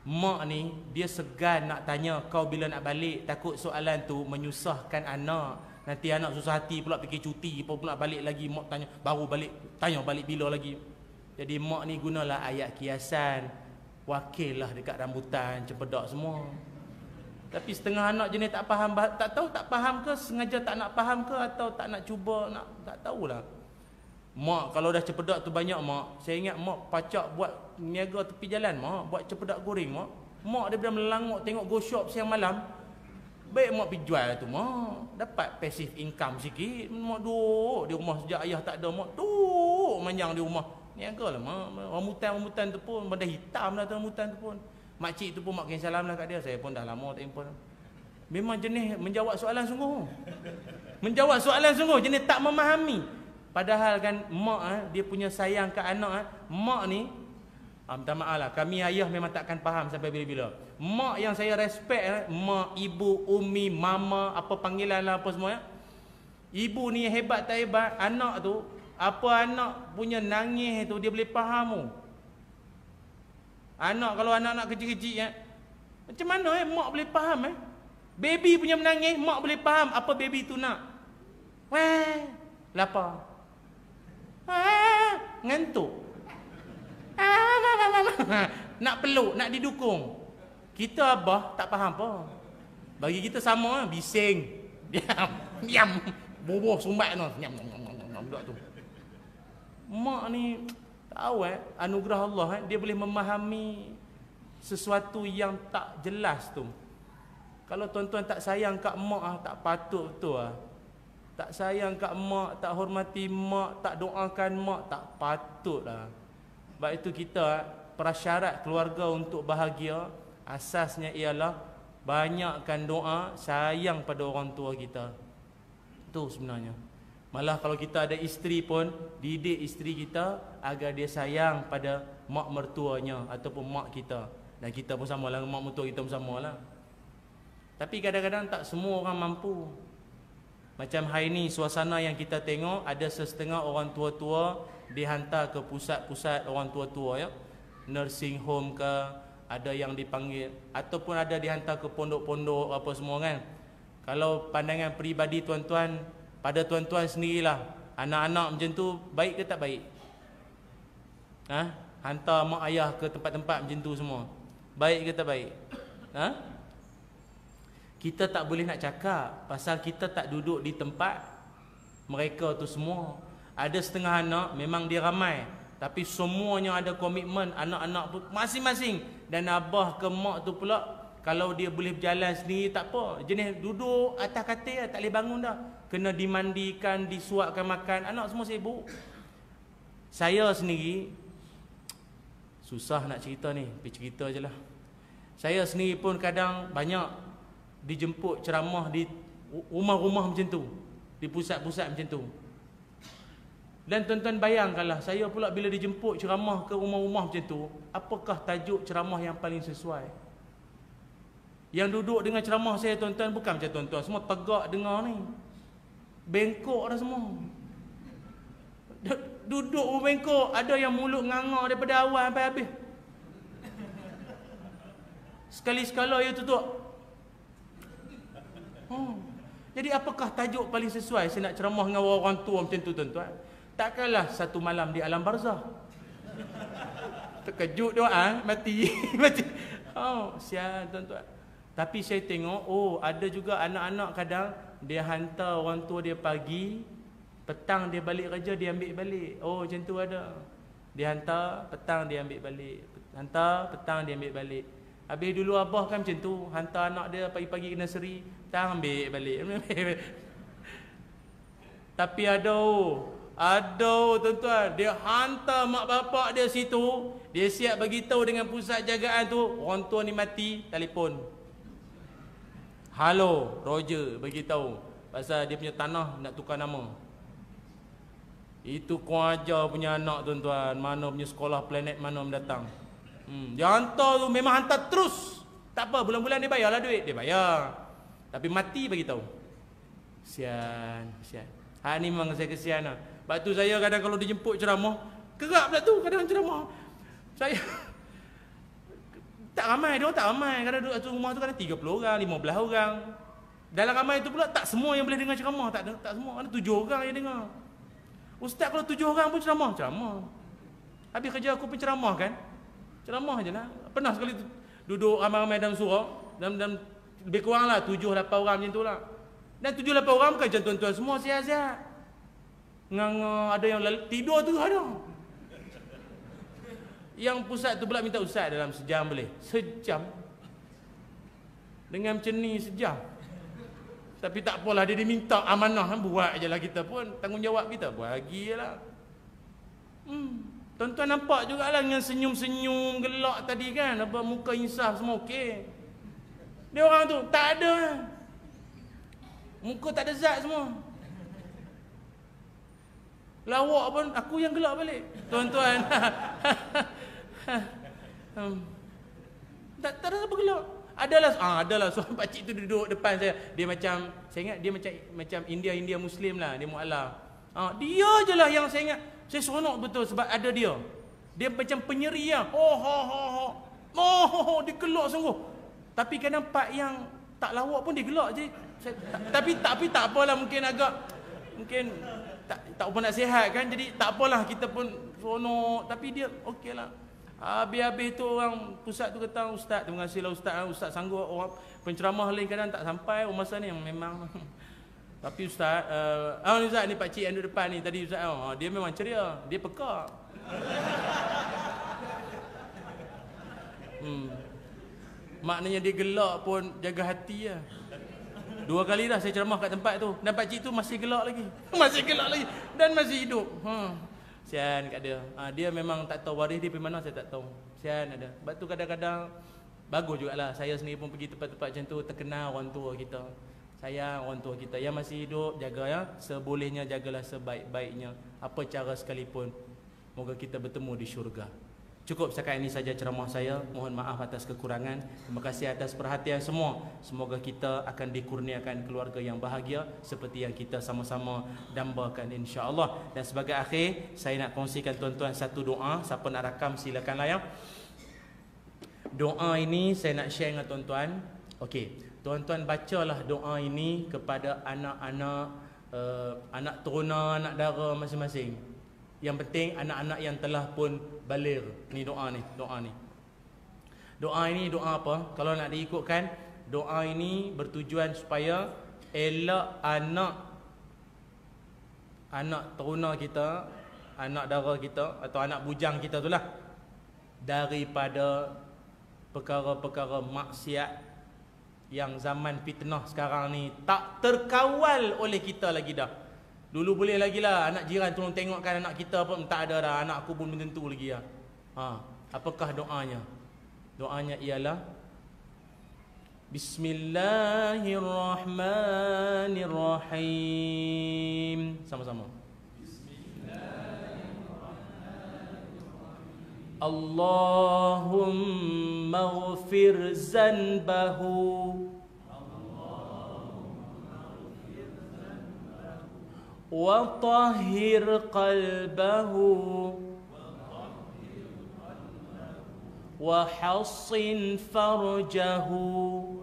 mak ni dia segan nak tanya kau bila nak balik. Takut soalan tu menyusahkan anak. Nanti anak susah hati pula fikir cuti, pula balik lagi, mak tanya, baru balik, tanya balik bila lagi. Jadi mak ni gunalah ayat kiasan, wakil lah dekat rambutan, cempedak semua. Tapi setengah anak jenis tak faham, tak tahu tak faham ke, sengaja tak nak faham ke, atau tak nak cuba, tak tahulah. Mak kalau dah cempedak tu banyak mak, saya ingat mak pacak buat niaga tepi jalan mak, buat cempedak goreng mak. Mak daripada melangok tengok go shop siang malam, baik mak pergi jual tu mak, dapat passive income sikit. Mak duduk di rumah sejak ayah tak ada, mak duduk manjang di rumah. Niaga lah mak. Rambutan tu pun benda hitam dah tu, rambutan tu pun. Makcik tu pun mak kirim salam lah kat dia. Saya pun dah lama tak jumpa. Memang jenis menjawab soalan sungguh. Menjawab soalan sungguh, jenis tak memahami. Padahal kan mak dia punya sayang ke anak. Mak ni, minta maaf lah, kami ayah memang takkan faham sampai bila-bila. Mak yang saya respect, mak, ibu, umi, mama, apa panggilan lah apa semua. Ibu ni hebat tak hebat, anak tu, apa anak punya nangis tu dia boleh faham tu. Anak kalau anak-anak kecil-kecil macam mana mak boleh faham baby punya menangis, mak boleh faham apa baby tu nak. Wah, lapar. Ngantuk. Nak peluk, nak didukung. Kita abah tak faham apa. Bagi kita sama, bising. Diam. Boboh sumbat tu. Nyam budak tu. Mak ni tahu anugerah Allah dia boleh memahami sesuatu yang tak jelas tu. Kalau tuan-tuan tak sayang kat mak tak patut betul Tak sayang kat mak, tak hormati mak, tak doakan mak, tak patut lah. Sebab itu kita, prasyarat keluarga untuk bahagia asasnya ialah banyakkan doa, sayang pada orang tua kita. Itu sebenarnya. Malah kalau kita ada isteri pun, didik isteri kita agar dia sayang pada mak mertuanya ataupun mak kita. Dan kita pun samalah, mak mertua kita pun samalah. Tapi kadang-kadang tak semua orang mampu. Macam hari ni suasana yang kita tengok, ada setengah orang tua-tua dihantar ke pusat-pusat orang tua-tua ya. Nursing home ke, ada yang dipanggil, ataupun ada dihantar ke pondok-pondok apa semua kan. Kalau pandangan peribadi tuan-tuan, pada tuan-tuan sendirilah, anak-anak macam tu baik ke tak baik? Hantar mak ayah ke tempat-tempat macam tu semua, baik ke tak baik? Kita tak boleh nak cakap pasal kita tak duduk di tempat mereka tu semua. Ada setengah anak memang dia ramai, tapi semuanya ada komitmen anak-anak pun masing-masing. Dan abah ke mak tu pula, kalau dia boleh berjalan sendiri tak apa, jenis duduk atas katil tak boleh bangun dah, kena dimandikan, disuapkan makan, anak semua sibuk. Saya sendiri susah nak cerita ni, pergi cerita je lah. Saya sendiri pun kadang banyak dijemput ceramah di rumah-rumah macam tu, di pusat-pusat macam tu. Dan tuan-tuan bayangkanlah, saya pula bila dijemput ceramah ke rumah-rumah macam tu, apakah tajuk ceramah yang paling sesuai? Yang duduk dengan ceramah saya tuan-tuan bukan macam tuan-tuan semua tegak dengar ni, bengkok dah semua. Duduk bengkok, ada yang mulut nganga daripada awal sampai habis. Sekali-sekala ia tutup. Jadi apakah tajuk paling sesuai saya nak ceramah dengan orang tua macam tu tuan-tuan? Takkanlah satu malam di alam barzah. Terkejut doa mati. Mati. Sial tuan-tuan. Tapi saya tengok, ada juga anak-anak kadang dia hantar orang tua dia pagi, petang dia balik kerja, dia ambil balik. Macam tu ada. Dia hantar, petang dia ambil balik. Hantar, petang dia ambil balik. Habis dulu abah kan macam tu, hantar anak dia pagi-pagi ke nursery, petang ambil balik. Tapi ada tuan-tuan, dia hantar mak bapak dia situ, dia siap bagi tahu dengan pusat jagaan tu, orang tua ni mati, telefon. Halo, Roger bagi tahu pasal dia punya tanah nak tukar nama. Itu kurang ajar punya anak tuan-tuan, mana punya sekolah planet mana mendatang. Dia hantar tu memang hantar terus. Tak apa, bulan-bulan dia bayarlah duit, dia bayar. Tapi mati bagi tahu. Kesian. Ni memang saya kesian lah. Sebab tu saya kadang kalau dijemput ceramah, kerap pula tu kadang ceramah. Saya tak ramai, dia tak ramai. Kadang duduk satu rumah tu kadang 30 orang, 15 orang. Dalam ramai tu pula tak semua yang boleh dengar ceramah, tak semua. Ada 7 orang yang dengar. Ustaz kalau 7 orang pun ceramah. Habis kerja aku pun ceramah kan. Ceramah je lah. Pernah sekali duduk ramai-ramai dalam surau, dalam lebih kurang lah 7-8 orang macam tu lah. Dan 7-8 orang bukan macam tuan-tuan semua sihat-sihat. Nganga, ada yang tidur tu ada. Yang pusat tu pula minta ustaz dalam sejam boleh? Sejam? Dengan macam ni sejam? Tapi tak apalah, dia diminta amanah, buat je lah kita pun. Tanggungjawab kita, bagi je lah. Tuan-tuan nampak jugalah dengan senyum-senyum gelak tadi kan, apa muka insaf semua okey. Dia orang tu tak ada. Muka tak ada zat semua. Lawak pun aku yang gelak balik. Tuan-tuan. Tak ada apa gelak. Adalah seorang pakcik tu duduk depan saya. Dia macam, saya ingat dia macam India Muslim lah, dia mu'alaf. Dia je lah yang saya ingat. Saya seronok betul sebab ada dia. Dia macam penyeri lah. Dia gelak sungguh. Tapi kadang pak yang tak lawak pun dia gelak je. Tapi tak apalah, mungkin tak apa nak sihat kan. Jadi tak apalah, kita pun seronok. Tapi dia okey lah. Habis-habis tu orang pusat tu kata, ustaz, terima kasih lah ustaz sanggup. Orang penceramah lain kadang tak sampai masa ni yang memang. Tapi ustaz, ustaz ni pakcik yang duduk depan ni tadi ustaz, dia memang ceria, dia peka. Maknanya dia gelak pun jaga hati lah. 2 kali dah saya ceramah kat tempat tu, dan pakcik tu masih gelak lagi. Dan masih hidup. Sian kat dia. Dia memang tak tahu waris dia pergi mana, saya tak tahu. Sian ada. Sebab tu kadang-kadang bagus jugalah saya sendiri pun pergi tempat-tempat macam tu, terkenal orang tua kita. Sayang orang tua kita yang masih hidup, jaga ya, sebolehnya jagalah sebaik-baiknya. Apa cara sekalipun, moga kita bertemu di syurga. Cukup setakat ini saja ceramah saya. Mohon maaf atas kekurangan. Terima kasih atas perhatian semua. Semoga kita akan dikurniakan keluarga yang bahagia seperti yang kita sama-sama dambakan, insya-Allah. Dan sebagai akhir, saya nak kongsikan tuan-tuan satu doa. Siapa nak rakam silakanlah ya. Doa ini saya nak share dengan tuan-tuan. Okey, tuan-tuan bacalah doa ini kepada anak-anak, anak teruna, anak dara masing-masing. Yang penting anak-anak yang telah pun baligh. Ni doa ni, doa ni. Doa ini doa apa? Kalau nak diikutkan, doa ini bertujuan supaya elak anak teruna kita, anak dara kita atau anak bujang kita itulah daripada perkara-perkara maksiat yang zaman fitnah sekarang ni tak terkawal oleh kita lagi dah. Dulu boleh lagi lah anak jiran tolong tengokkan anak kita pun tak ada dah, anak aku pun belum tentu lagi lah. Apakah doanya? Doanya ialah Bismillahirrahmanirrahim. Sama-sama. Bismillahirrahmanirrahim. Allahumma ghfir zanbahu wa tahhir qalbahu wa hassin farjahu.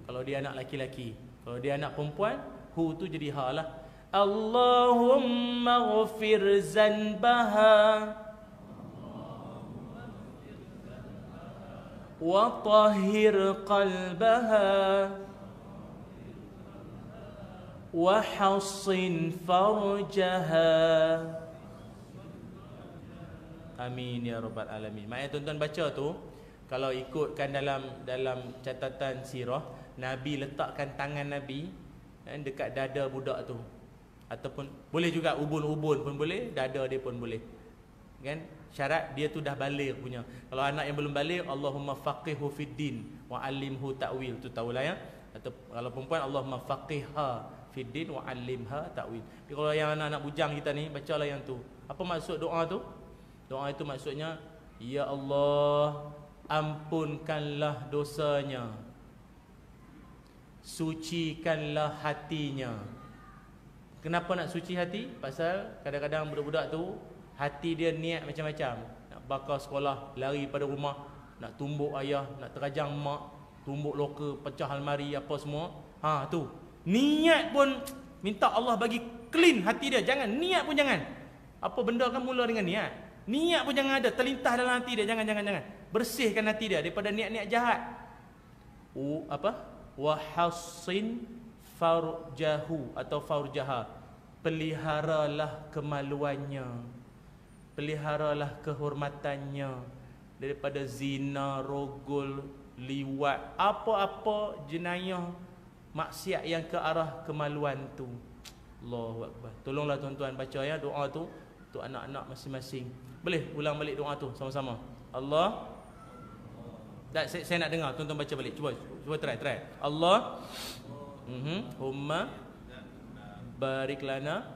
Kalau dia anak laki-laki, kalau dia anak perempuan, hu tu jadi ha lah. Allahumma ghfir zanbaha wa tahhir qalbaha wa hassin farjaha. Amin ya rabbal alamin. Maknanya tuan-tuan baca tu, kalau ikutkan dalam catatan sirah, Nabi letakkan tangan Nabi dekat dada budak tu. Ataupun boleh juga ubun-ubun pun boleh, dada dia pun boleh. Kan? Syarat dia tu dah baligh punya. Kalau anak yang belum baligh, Allahumma faqihhu fid din wa 'allimhu ta'wil. Tu tahulah ya. Atau kalau perempuan, Allahumma faqihha fid din wa 'allimha ta'wil. Tapi kalau yang anak-anak bujang kita ni, bacalah yang tu. Apa maksud doa tu? Doa itu maksudnya, ya Allah, ampunkanlah dosanya, sucikanlah hatinya. Kenapa nak suci hati? Pasal kadang-kadang budak-budak tu hati dia niat macam-macam. Nak bakar sekolah, lari pada rumah, nak tumbuk ayah, nak terajang mak, tumbuk loka, pecah almari, apa semua. Tu niat pun minta Allah bagi clean hati dia. Jangan, niat pun jangan. Apa benda kan mula dengan niat. Niat pun jangan ada, terlintas dalam hati dia. Jangan. Bersihkan hati dia daripada niat-niat jahat. Wa hassin farjahu atau farjaha. Peliharalah kemaluannya, peliharalah kehormatannya daripada zina, rogol, liwat, apa-apa jenayah maksiat yang ke arah kemaluan tu. Allahu akbar. Tolonglah tuan-tuan baca ya doa tu untuk anak-anak masing-masing. Boleh ulang balik doa tu sama-sama. Allah. Tak, saya nak dengar tuan-tuan baca balik. Cuba try. Allah. Humma barik lana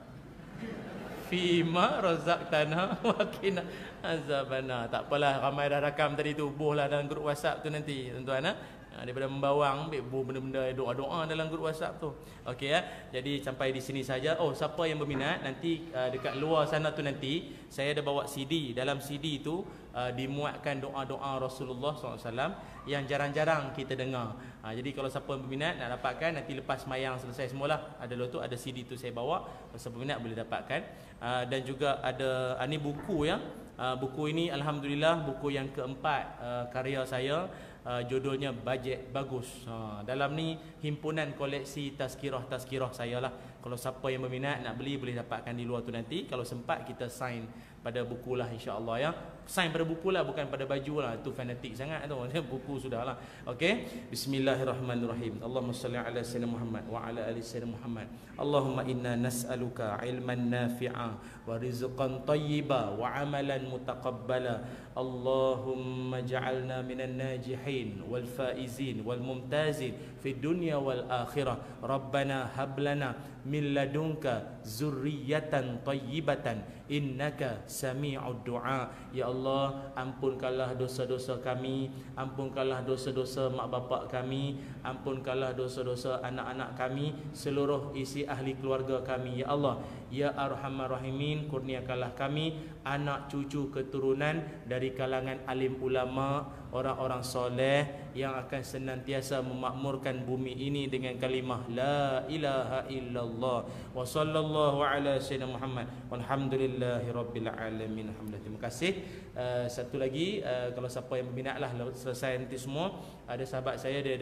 fima razaqtana wa qina azabana. Tak apalah, ramai dah rakam tadi tu, buhlah dalam grup WhatsApp tu nanti tuan-tuan daripada membawang ambil benda-benda doa-doa dalam grup WhatsApp tu. Okey ya. Jadi sampai di sini saja. Siapa yang berminat nanti dekat luar sana tu nanti saya ada bawa CD. Dalam CD tu dimuatkan doa-doa Rasulullah SAW yang jarang-jarang kita dengar. Jadi kalau siapa yang berminat nak dapatkan, nanti lepas mayang selesai semualah, ada lo tu, ada CD tu saya bawa. Kalau siapa berminat boleh dapatkan. Dan juga ada ni buku ya. Buku ini alhamdulillah buku yang keempat karya saya. Judulnya Bajet Bagus. Dalam ni himpunan koleksi tazkirah saya lah. Kalau siapa yang berminat nak beli boleh dapatkan di luar tu nanti. Kalau sempat kita sign pada buku lah insya-Allah ya. Sign pada buku lah, bukan pada baju lah. Itu fanatik sangat tu. Buku sudahlah. Okey. Bismillahirrahmanirrahim. Allahumma salli ala sayyidina Muhammad wa ala ali sayyidina Muhammad. Allahumma inna nas'aluka ilman nafi'a wa rizqan tayyiba wa amalan mutaqabbala. Allahumma ja'alna minan najihin wal faizin wal mumtazin fi dunya wal akhirah. Rabbana hab lana min ladunka zurriyatan tayyibatan innaka sami'ud du'a. Ya Allah, ampunkanlah dosa-dosa kami, ampunkanlah dosa-dosa mak bapak kami, ampunkanlah dosa-dosa anak-anak kami, seluruh isi ahli keluarga kami. Ya Allah, ya Arhamar Rahimin, kurniakanlah kami anak cucu keturunan dari kalangan alim ulama, orang-orang soleh yang akan senantiasa memakmurkan bumi ini dengan kalimah la ilaha illallah wa sallallahu ala sayyidina Muhammad walhamdulillahi rabbil alamin. Alhamdulillah. Terima kasih. Satu lagi, kalau siapa yang berminat lah selesai nanti semua, ada sahabat saya dia